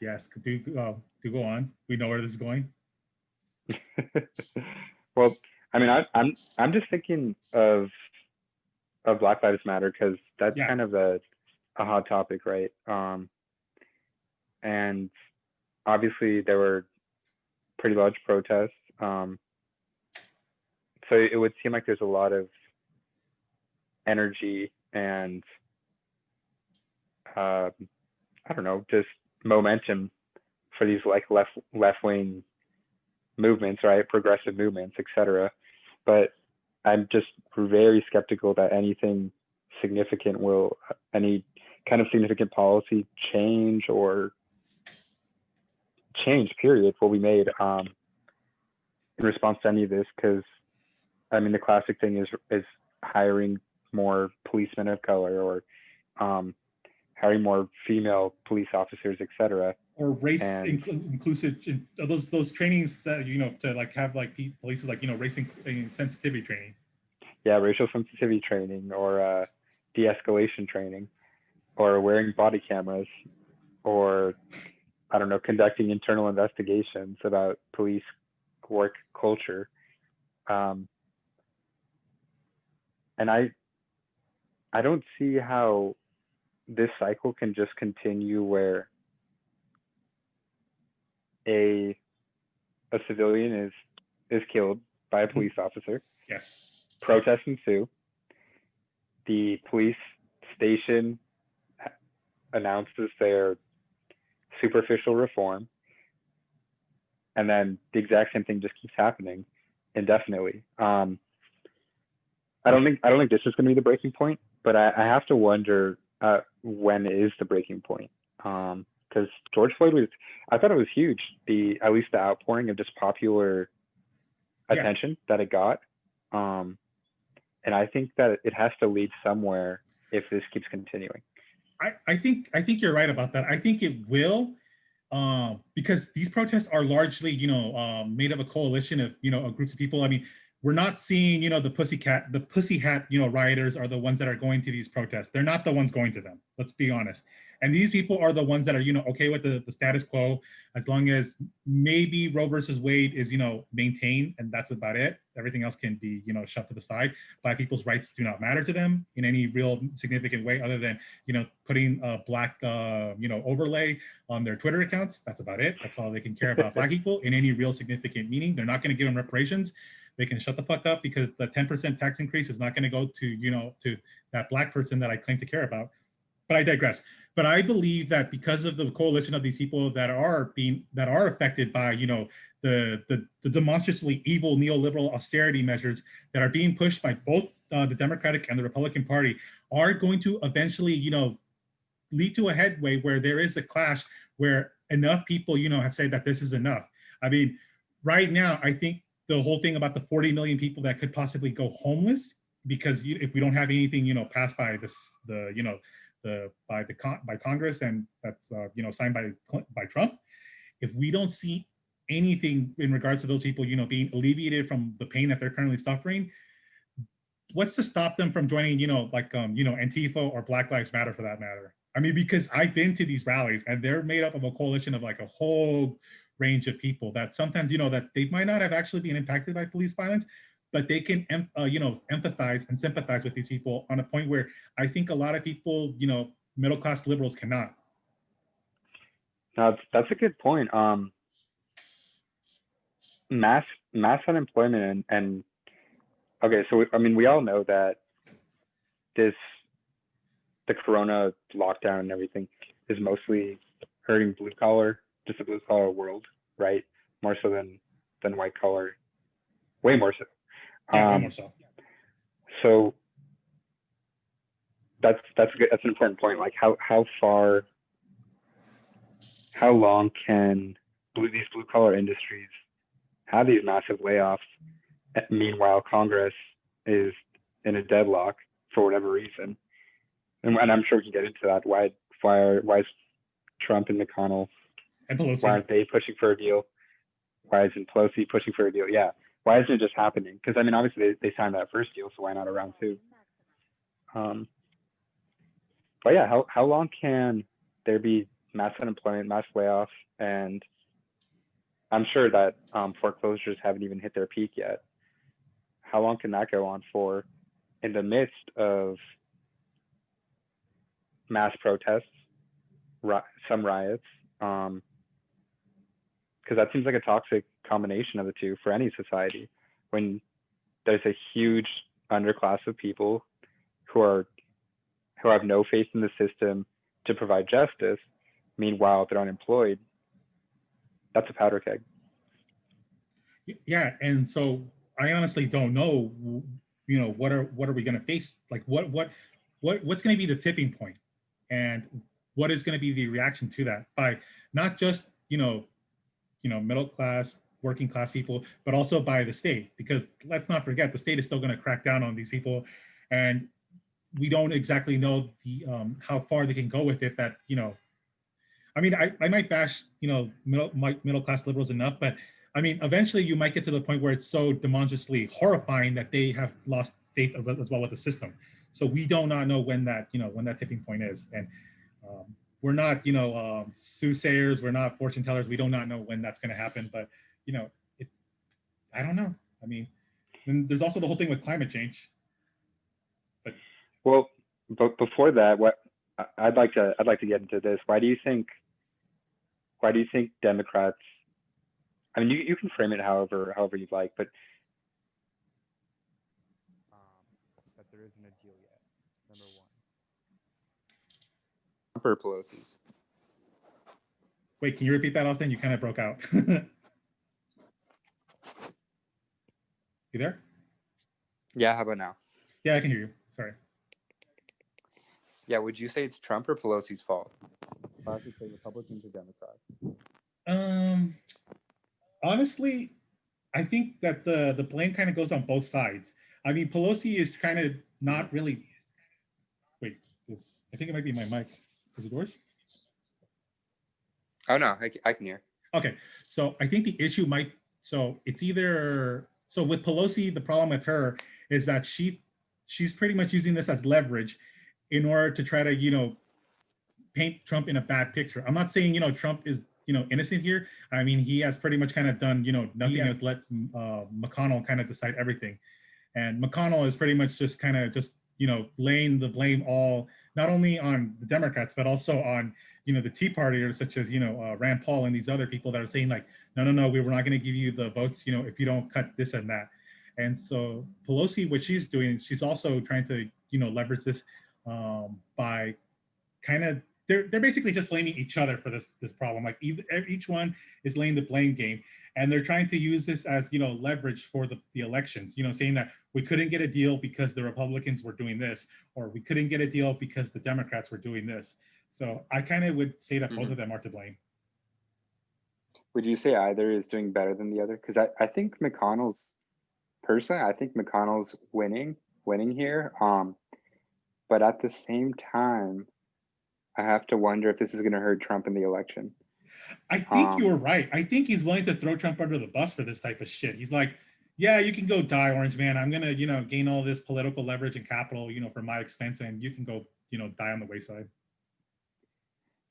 Yes, do go on. We know where this is going. Well, I mean, I'm just thinking of Black Lives Matter because that's kind of a hot topic, right? And obviously there were pretty large protests. So it would seem like there's a lot of energy and I don't know, just momentum for these like left wing movements, right? Progressive movements, etc. But I'm just very skeptical that anything significant will any kind of significant policy change or change period will be made in response to any of this? Because I mean, the classic thing is hiring more policemen of color, or hiring more female police officers, etc. Or race And inclusive, those trainings that, you know, to like have like places like, you know, race sensitivity training. yeah, racial sensitivity training, or de-escalation training, or wearing body cameras, or I don't know, conducting internal investigations about police work culture. Um, and I don't see how this cycle can just continue where a civilian is killed by a police officer. Yes. Protests ensue. The police station announces their superficial reform, and then the exact same thing just keeps happening indefinitely. I don't think this is going to be the breaking point, but I have to wonder when is the breaking point? Because George Floyd was, I thought it was huge. At least the outpouring of just popular attention that it got, and I think that it has to lead somewhere if this keeps continuing. I think you're right about that. I think it will, because these protests are largely, you know, made of a coalition of, you know, groups of people. I mean, we're not seeing, you know, the pussy hat, you know, rioters are the ones that are going to these protests. They're not the ones going to them. Let's be honest. And these people are the ones that are, you know, okay with the status quo, as long as maybe Roe versus Wade is, you know, maintained, and that's about it. Everything else can be, you know, shoved to the side. Black people's rights do not matter to them in any real significant way, other than, you know, putting a black, you know, overlay on their Twitter accounts. That's about it. That's all they can care about Black people in any real significant meaning. They're not going to give them reparations. They can shut the fuck up, because the 10% tax increase is not going to go to, you know, to that Black person that I claim to care about. But I digress. But I believe that because of the coalition of these people that are affected by, you know, the demonstrably evil neoliberal austerity measures that are being pushed by both the Democratic and the Republican Party, are going to eventually, you know, lead to a headway where there is a clash, where enough people, you know, have said that this is enough. I mean, right now, I think the whole thing about the 40 million people that could possibly go homeless because if we don't have anything, you know, passed by by Congress, and that's you know, signed by Trump, if we don't see anything in regards to those people, you know, being alleviated from the pain that they're currently suffering, what's to stop them from joining, you know, like you know, Antifa or Black Lives Matter for that matter? I mean, because I've been to these rallies and they're made up of a coalition of like a whole range of people that sometimes, you know, that they might not have actually been impacted by police violence, but they can, you know, empathize and sympathize with these people on a point where I think a lot of people, you know, middle class liberals cannot. That's a good point. Mass unemployment and okay, so I mean, we all know that the corona lockdown and everything is mostly hurting blue collar, just the blue collar world, right? More so than white collar, way more so. Yeah, way more so. So that's good. That's an important point. Like how long can these blue collar industries have these massive layoffs? Meanwhile, Congress is in a deadlock for whatever reason, and I'm sure we can get into that. Why is Trump and McConnell and Pelosi, why aren't they pushing for a deal? Why isn't Pelosi pushing for a deal? Yeah, why isn't it just happening? Because I mean, obviously they signed that first deal, so why not a round two? But yeah, how long can there be mass unemployment, mass layoffs, and I'm sure that foreclosures haven't even hit their peak yet. How long can that go on for in the midst of mass protests, some riots? Because that seems like a toxic combination of the two for any society. When there's a huge underclass of people who have no faith in the system to provide justice, meanwhile they're unemployed, that's a powder keg. Yeah, and so I honestly don't know, you know, what are we going to face? Like what what's going to be the tipping point, and what is going to be the reaction to that by not just middle class, working class people, but also by the state, because let's not forget the state is still going to crack down on these people, and we don't exactly know the how far they can go with it. That I mean, I might bash middle class liberals enough, but I mean, eventually you might get to the point where it's so demonstrably horrifying that they have lost faith as well with the system. So we do not know when that when that tipping point is, and we're not soothsayers, we're not fortune tellers. We do not know when that's going to happen, but I don't know. I mean, and there's also the whole thing with climate change. Well, but before that, what I'd like to get into this. Why do you think Democrats? I mean, you can frame it however you'd like, but that there isn't a deal yet. Number one. Trump or Pelosi's? Wait, can you repeat that, Austin? You kind of broke out. You there? Yeah, how about now? Yeah, I can hear you. Sorry. Yeah, would you say it's Trump or Pelosi's fault? I have to say Republicans or Democrats? Honestly, I think that the blame kind of goes on both sides. I mean, Pelosi is kind of not really. Wait, I think it might be my mic. Is it yours? Oh no, I can hear. Okay, so I think the issue might. So it's either with Pelosi, the problem with her is that she's pretty much using this as leverage in order to try to paint Trump in a bad picture. I'm not saying Trump is innocent here. I mean, he has pretty much kind of done nothing has let McConnell kind of decide everything, and McConnell is pretty much just laying the blame all not only on the Democrats but also on the Tea Partiers such as Rand Paul and these other people that are saying like no we're not going to give you the votes if you don't cut this and that. And so Pelosi, what she's doing, she's also trying to leverage this by kind of they're basically just blaming each other for this problem. Like each one is laying the blame game, and they're trying to use this as leverage for the elections. Saying that we couldn't get a deal because the Republicans were doing this, or we couldn't get a deal because the Democrats were doing this. So I kind of would say that both of them are to blame. Would you say either is doing better than the other? Because I think McConnell's winning here. But at the same time, I have to wonder if this is going to hurt Trump in the election. I think you're right. I think he's willing to throw Trump under the bus for this type of shit. He's like, yeah, you can go die, Orange Man. I'm going to, gain all this political leverage and capital, for my expense, and you can go, die on the wayside.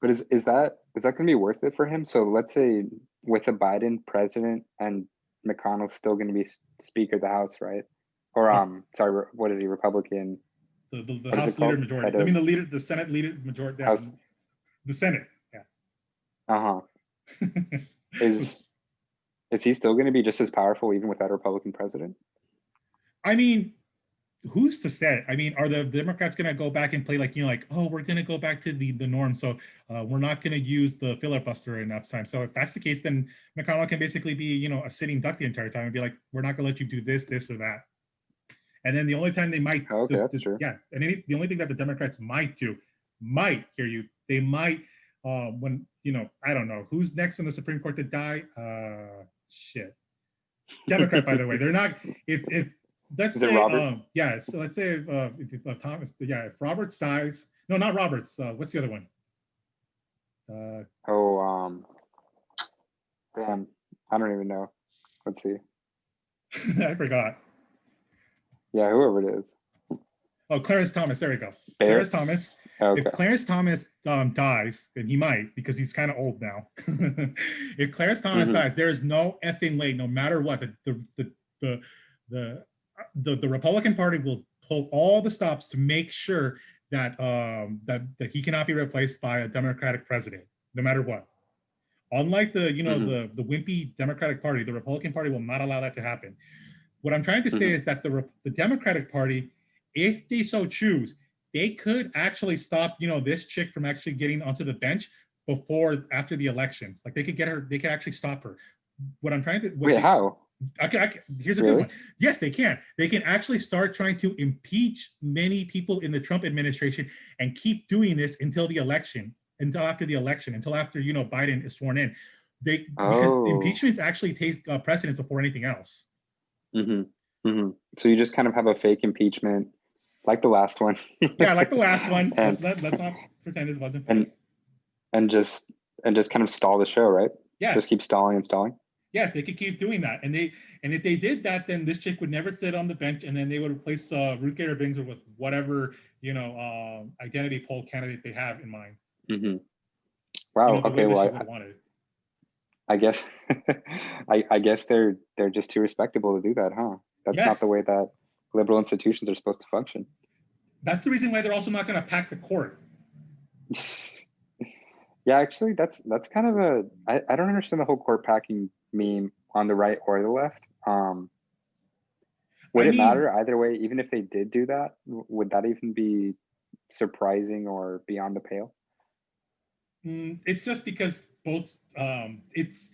But is that going to be worth it for him? So let's say with a Biden president and McConnell's still going to be Speaker of the House, right? Or sorry, what is he, Republican? The House leader majority. I mean the Senate leader majority. House. The Senate. Yeah. Is he still going to be just as powerful even without a Republican president? I mean, who's to say? I mean, are the Democrats going to go back and play like oh, we're going to go back to the norm, so we're not going to use the filibuster enough time. So if that's the case, then McConnell can basically be a sitting duck the entire time and be like, we're not going to let you do this or that. And then the only time they might, that's true. Yeah, and the only thing that the Democrats might hear you, they might, when I don't know who's next in the Supreme Court to die. Shit, Democrat, by the way, they're not. If let's say, yeah, so let's say if Thomas, if Roberts dies, no, not Roberts. What's the other one? Damn, I don't even know. Let's see. I forgot. Yeah, whoever it is. Oh, Clarence Thomas. There we go. Bear? Clarence Thomas. Okay. If Clarence Thomas dies, and he might because he's kind of old now. If Clarence Thomas dies, there is no effing way, no matter what, the Republican Party will pull all the stops to make sure that that he cannot be replaced by a Democratic president, no matter what. Unlike the the wimpy Democratic Party, the Republican Party will not allow that to happen. What I'm trying to say is that the Democratic Party, if they so choose, they could actually stop, this chick from actually getting onto the bench after the elections. Like they could actually stop her. What I'm trying to wait, how? Here's a good Really? one. Yes, they can. They can actually start trying to impeach many people in the Trump administration and keep doing this until the election, until after the election, until after Biden is sworn in. Because Oh. impeachments actually take precedence before anything else. So you just kind of have a fake impeachment, like the last one, Yeah, like the last one. and Let's not pretend it wasn't and fake. and just kind of stall the show, right? Just Yes, keep stalling and stalling. yes, they could keep doing that, and if they did that, then this chick would never sit on the bench, and then they would replace Ruth Gator Binger with whatever identity poll candidate they have in mind. Mm-hmm. Wow. The way Okay. that she Well, would have wanted. I guess I guess they're just too respectable to do that, huh? That's not the Yes, way that liberal institutions are supposed to function. that's the reason why they're also not going to pack the court. Yeah, actually, that's kind of a I don't understand the whole court packing meme on the right or the left. Would I it mean, matter either way? Even if they did do that, would that even be surprising or beyond the pale? it's just because both it's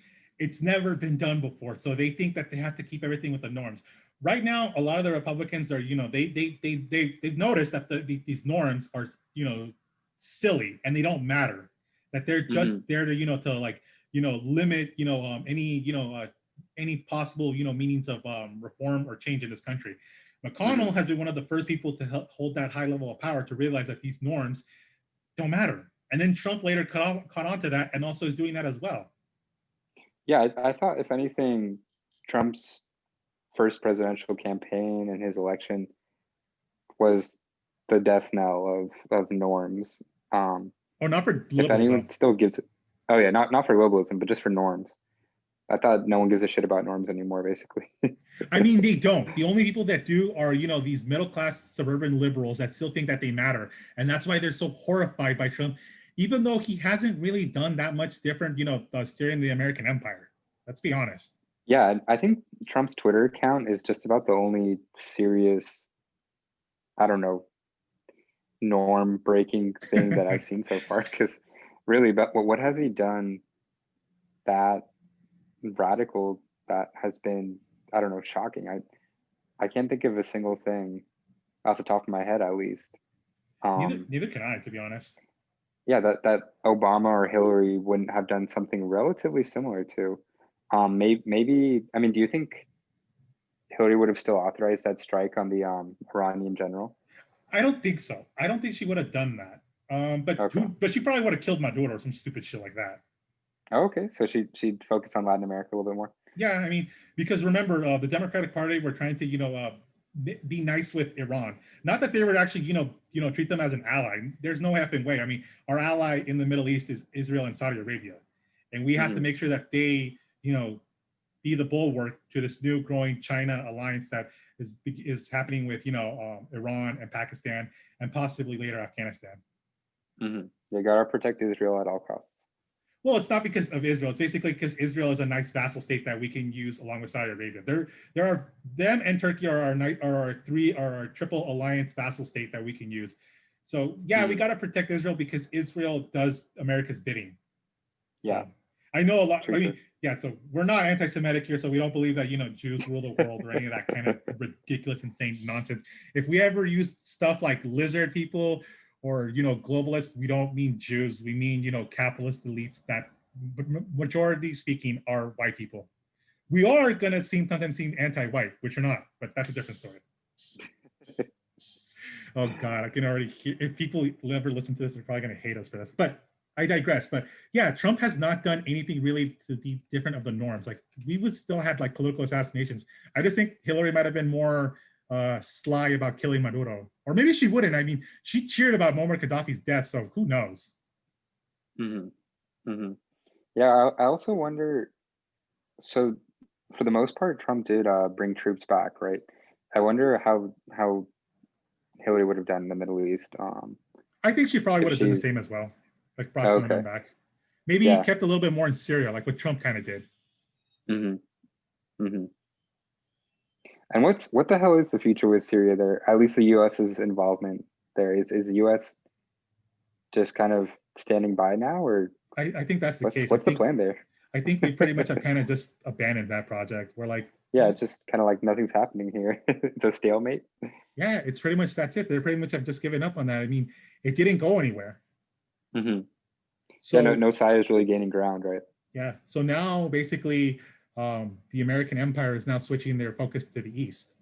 never been done before, so they think that they have to keep everything with the norms. Right now, a lot of the Republicans are, they've noticed that these norms are, silly and they don't matter. That they're just Mm-hmm. there to, to like, limit, any possible, meanings of reform or change in this country. Mm-hmm. McConnell has been one of the first people to help hold that high level of power to realize that these norms don't matter. And then Trump later caught on to that and also is doing that as well. Yeah, I thought if anything, Trump's first presidential campaign and his election was the death knell of norms. Or not for If liberals though. anyone still gives it, oh yeah, not for globalism, but just for norms. I thought no one gives a shit about norms anymore, basically. I mean, they don't. The only people that do are, these middle class suburban liberals that still think that they matter. And that's why they're so horrified by Trump, even though he hasn't really done that much different, steering the American empire. Let's be honest. Yeah, I think Trump's Twitter account is just about the only serious, I don't know, norm breaking thing that I've seen so far. Because really, but what has he done that radical that has been, I don't know, shocking? I can't think of a single thing off the top of my head, at least. Neither can I, to be honest. Yeah, that Obama or Hillary wouldn't have done something relatively similar to. Maybe, I mean, do you think Hillary would have still authorized that strike on the Iranian general? I don't think so. I don't think she would have done that. Okay. But she probably would have killed Maduro or some stupid shit like that. Okay, so she'd focus on Latin America a little bit more. Yeah, I mean, because remember, the Democratic Party were trying to, be nice with Iran. Not that they would actually, treat them as an ally. There's no effing way. I mean, our ally in the Middle East is Israel and Saudi Arabia, and we have to Mm-hmm. make sure that they, be the bulwark to this new growing China alliance that is happening with, Iran and Pakistan and possibly later Afghanistan. Mm-hmm. They gotta protect Israel at all costs. Well, it's not because of Israel. It's basically because Israel is a nice vassal state that we can use along with Saudi Arabia. There are them and Turkey are our triple alliance vassal state that we can use. So yeah, we got to protect Israel because Israel does America's bidding. So Yeah, I know a lot. true, I true. mean, yeah. So we're not anti-Semitic here, so we don't believe that Jews rule the world or any of that kind of ridiculous, insane nonsense. If we ever use stuff like lizard people or globalists, we don't mean Jews. We mean capitalist elites that, majority speaking, are white people. We are gonna sometimes seem anti-white, which are not, but that's a different story. Oh God, I can already hear. If people ever listen to this, they're probably gonna hate us for this. But I digress. But yeah, Trump has not done anything really to be different of the norms. Like we would still have like political assassinations. I just think Hillary might have been more sly about killing Maduro, or maybe she wouldn't. I mean, she cheered about Muammar Gaddafi's death, so who knows? Mm-hmm. Mm-hmm. Yeah, I also wonder. So, for the most part, Trump did bring troops back, right? I wonder how Hillary would have done in the Middle East. I think she probably If would have done the she, same as well, like brought some of them okay, back. Maybe he yeah. kept a little bit more in Syria, like what Trump kind of did. Mm-hmm. Mm-hmm. And what the hell is the future with Syria there? At least the US's involvement there. Is the US just kind of standing by now, or I think that's the case. what's the plan there? I think we pretty much have kind of just abandoned that project. We're like, Yeah, it's just kind of like nothing's happening here. It's a stalemate. Yeah, it's pretty much that's it. They're pretty much have just given up on that. I mean, it didn't go anywhere. Hmm. Yeah, no, So no side is really gaining ground, right? yeah, so now basically the American empire is now switching their focus to the east.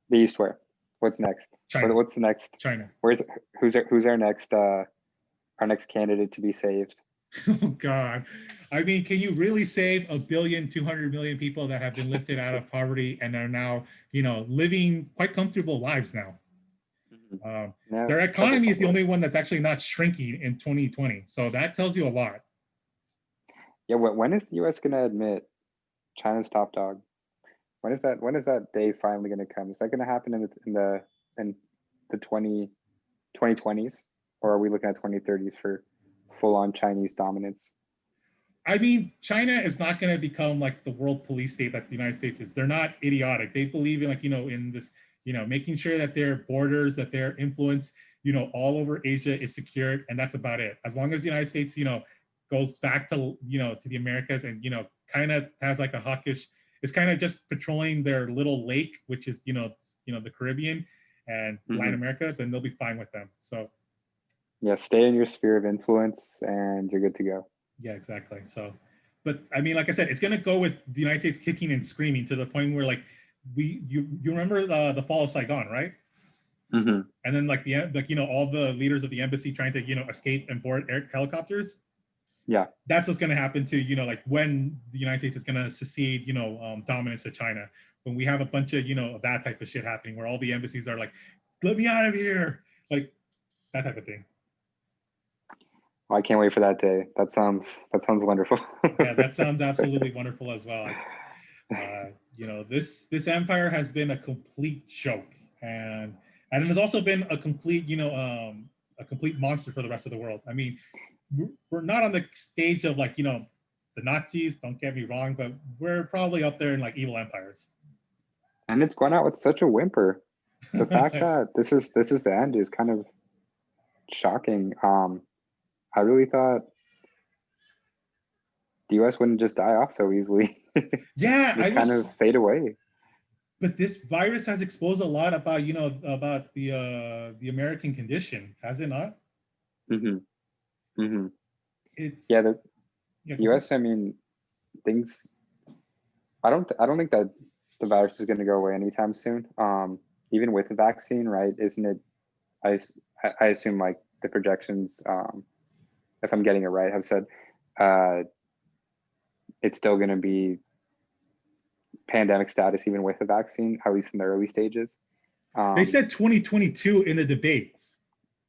The East where? What's next? China. What's the next? China. Where's who's our next candidate to be saved? Oh God. I mean, can you really save 1,200,000,000 people that have been lifted out of poverty and are now, living quite comfortable lives now? No, Their trouble, economy is the trouble. only one that's actually not shrinking in 2020. So that tells you a lot. Yeah, when is the U.S. going to admit China's top dog? When is that day finally going to come? Is that going to happen in the 2020s, or are we looking at 2030s for full on Chinese dominance? I mean, China is not going to become like the world police state that the United States is. They're not idiotic. They believe in like, in this, making sure that their borders, that their influence, all over Asia is secured. And that's about it. As long as the United States, goes back to, to the Americas and, kind of has like a hawkish, it's kind of just patrolling their little lake, which is, the Caribbean and Latin Hmm. America, then they'll be fine with them. So Yeah, stay in your sphere of influence, and you're good to go. yeah, exactly. So, but I mean, like I said, it's gonna go with the United States kicking and screaming to the point where like you remember the fall of Saigon, right? Hmm. And then like all the leaders of the embassy trying to escape and board air helicopters. Yeah. That's what's gonna happen to like when the United States is gonna secede dominance to China, when we have a bunch of that type of shit happening where all the embassies are like, let me out of here, like that type of thing. Well, I can't wait for that day. That sounds wonderful. Yeah, that sounds absolutely wonderful as well. This empire has been a complete joke, and it has also been a complete a complete monster for the rest of the world. I mean, we're not on the stage of like the Nazis. Don't get me wrong, but we're probably up there in like evil empires. And it's gone out with such a whimper. The fact that this is the end is kind of shocking. I really thought the US wouldn't just die off so easily. Yeah, I Just kind of was. fade away. But this virus has exposed a lot about about the American condition, has it not? Hmm. Hmm. It's Yeah, yeah. the Go ahead. US, I mean, things I don't think that the virus is going to go away anytime soon. Even with the vaccine, right? Isn't it? I I assume like the projections, if I'm getting it right, have said uh, it's still going to be pandemic status even with the vaccine, at least in the early stages. They Um, said 2022 in the debates.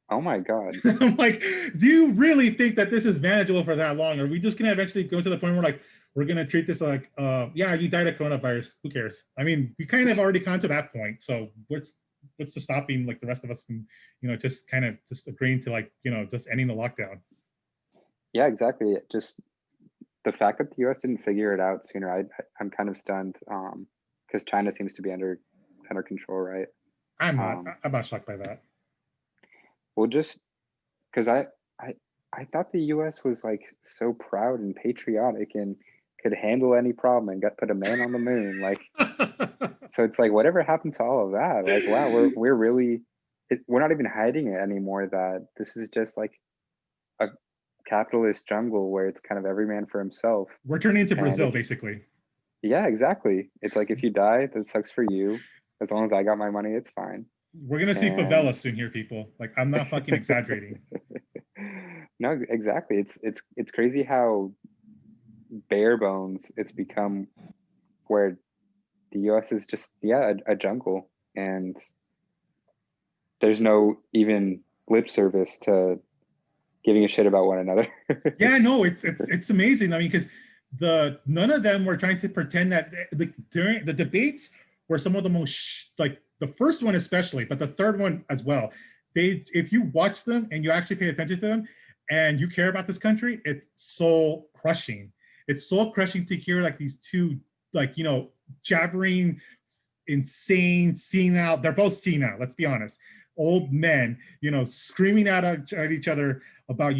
oh my God. I'm like, do you really think that this is manageable for that long? Are we just gonna eventually go to the point where like we're gonna treat this like, yeah, you died of coronavirus. Who cares? I mean, we kind of already gone to that point. So what's the stopping like the rest of us from, just kind of just agreeing to like, just ending the lockdown? Yeah, exactly. Just the fact that the US didn't figure it out sooner, I'm kind of stunned. Because China seems to be under control, right? I'm not. Um, I'm not shocked by that. well, just because I I thought the US was like so proud and patriotic and could handle any problem and got put a man on the moon. Like, so it's like whatever happened to all of that? Like, wow, we're really we're not even hiding it anymore that this is just like a capitalist jungle where it's kind of every man for himself. We're turning into And Brazil, if basically. yeah, exactly. It's like if you die, that sucks for you. As long as I got my money, it's fine. We're gonna see And favelas soon here, people. Like, I'm not fucking exaggerating. no, exactly. It's crazy how bare bones it's become where the US is just yeah, a jungle and there's no even lip service to giving a shit about one another. Yeah, no, it's amazing. I mean, because none of them were trying to pretend that during the debates were some of the most like the first one especially, but the third one as well. They, if you watch them and you actually pay attention to them, and you care about this country, it's soul crushing. It's soul crushing to hear like these two like jabbering, insane, senile. They're both senile. Let's be honest. old men, screaming at each other about,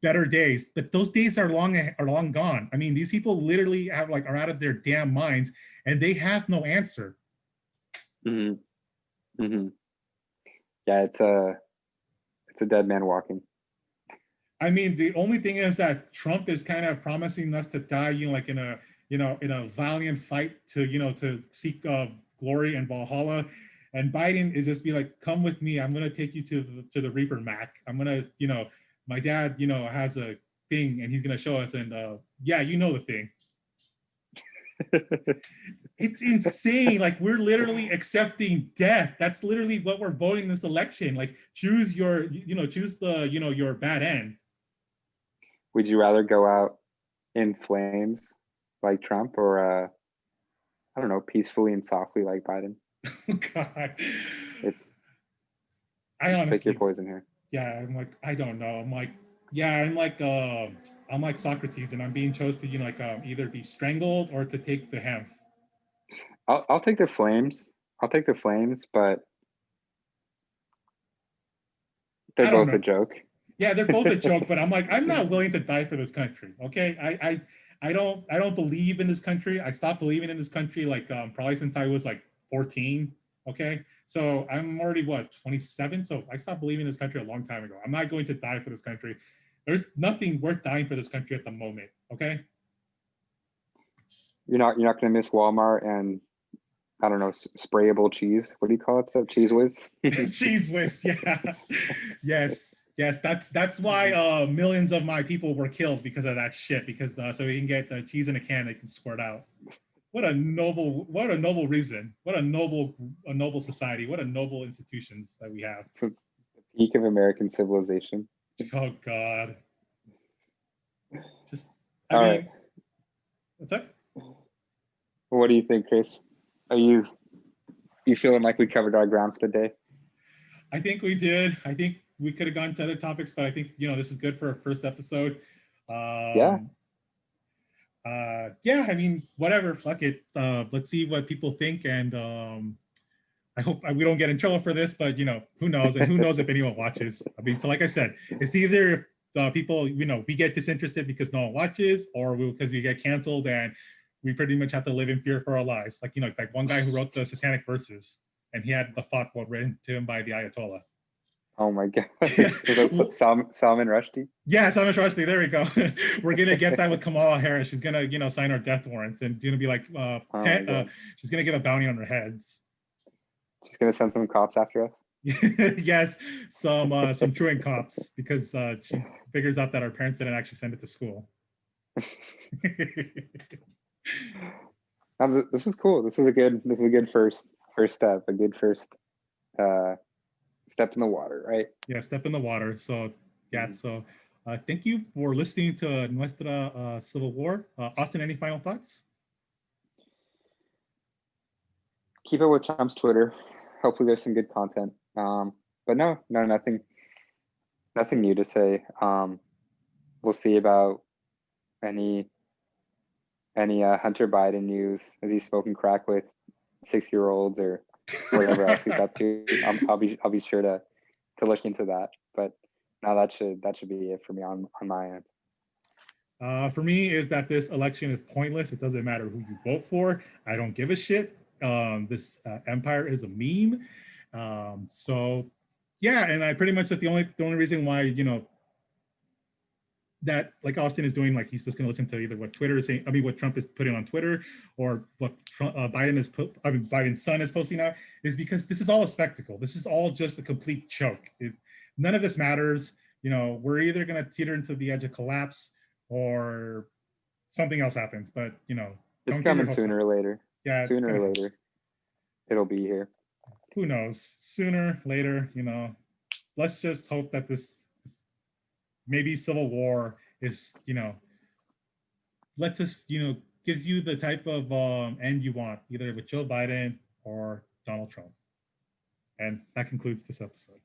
better days. But those days are long gone. I mean, these people literally are out of their damn minds, and they have no answer. Mm-hmm. Mm-hmm. Yeah, it's a dead man walking. I mean, the only thing is that Trump is kind of promising us to die, in a valiant fight to seek glory and Valhalla. And Biden is just be like, come with me. I'm going to take you to the Reaper Mac. I'm going to, my dad, has a thing and he's going to show us. And yeah, the thing. It's insane. Like, we're literally accepting death. That's literally what we're voting this election. Like, choose the, your bad end. Would you rather go out in flames like Trump, or I don't know, peacefully and softly like Biden? Oh God. I honestly pick your poison here. Yeah, I'm like, I don't know. I'm like Socrates, and I'm being chosen to either be strangled or to take the hemp. I'll take the flames. I'll take the flames, but they're both a joke. Yeah, they're both a joke, but I'm like, I'm not willing to die for this country. Okay, I don't believe in this country. I stopped believing in this country probably since I was like 14. Okay, so I'm already 27. So I stopped believing in this country a long time ago. I'm not going to die for this country. There's nothing worth dying for this country at the moment. Okay. You're not going to miss Walmart and, I don't know, sprayable cheese. What do you call it? So Cheese Whiz. Cheese Whiz. Yeah. Yes. That's why millions of my people were killed because of that shit. Because so you can get the cheese in a can that can squirt out. What a noble reason. What a noble society. What a noble institutions that we have. It's the peak of American civilization. Oh God. Just All right. What's up? What do you think, Chris? Are you feeling like we covered our ground for the day? I think we did. I think we could have gone to other topics, but I think this is good for our first episode. Yeah. Yeah, I mean, whatever, fuck it. Let's see what people think, and I hope we don't get in trouble for this, but who knows, and who knows if anyone watches. I mean, so like I said, it's either people, we get disinterested because no one watches, or because we get canceled and we pretty much have to live in fear for our lives. Like like one guy who wrote the Satanic Verses, and he had the fatwa written to him by the Ayatollah. Oh my God. Salman Rushdie? Yeah, Salman Rushdie. There we go. We're going to get that with Kamala Harris. She's going to, sign our death warrants and going to be like, she's going to get a bounty on our heads. She's going to send some cops after us? Yes, some truant cops, because she figures out that our parents didn't actually send it to school. This is cool. This is a good first step, a good first step in the water, right? Yeah, step in the water. So yeah, so thank you for listening to Nuestra Civil War. Austin, any final thoughts? Keep it with Trump's Twitter. Hopefully there's some good content. But no, nothing new to say. We'll see about any Hunter Biden news. Has he spoken crack with 6-year-olds or whatever else he's up to? I'll be sure to look into that. But now that should be it for me on my end. For me, is that this election is pointless. It doesn't matter who you vote for. I don't give a shit. This empire is a meme. So yeah, and I pretty much that the only reason why that like Austin is doing, like he's just going to listen to either what Twitter is saying, what Trump is putting on Twitter, or what Biden's son is posting out, is because this is all a spectacle. This is all just a complete joke. None of this matters. We're either going to teeter into the edge of collapse or something else happens. But it's coming sooner or later. Yeah, sooner or later, it'll be here. Who knows? Sooner, later, let's just hope that this maybe civil war is, let's just, gives you the type of end you want, either with Joe Biden or Donald Trump. And that concludes this episode.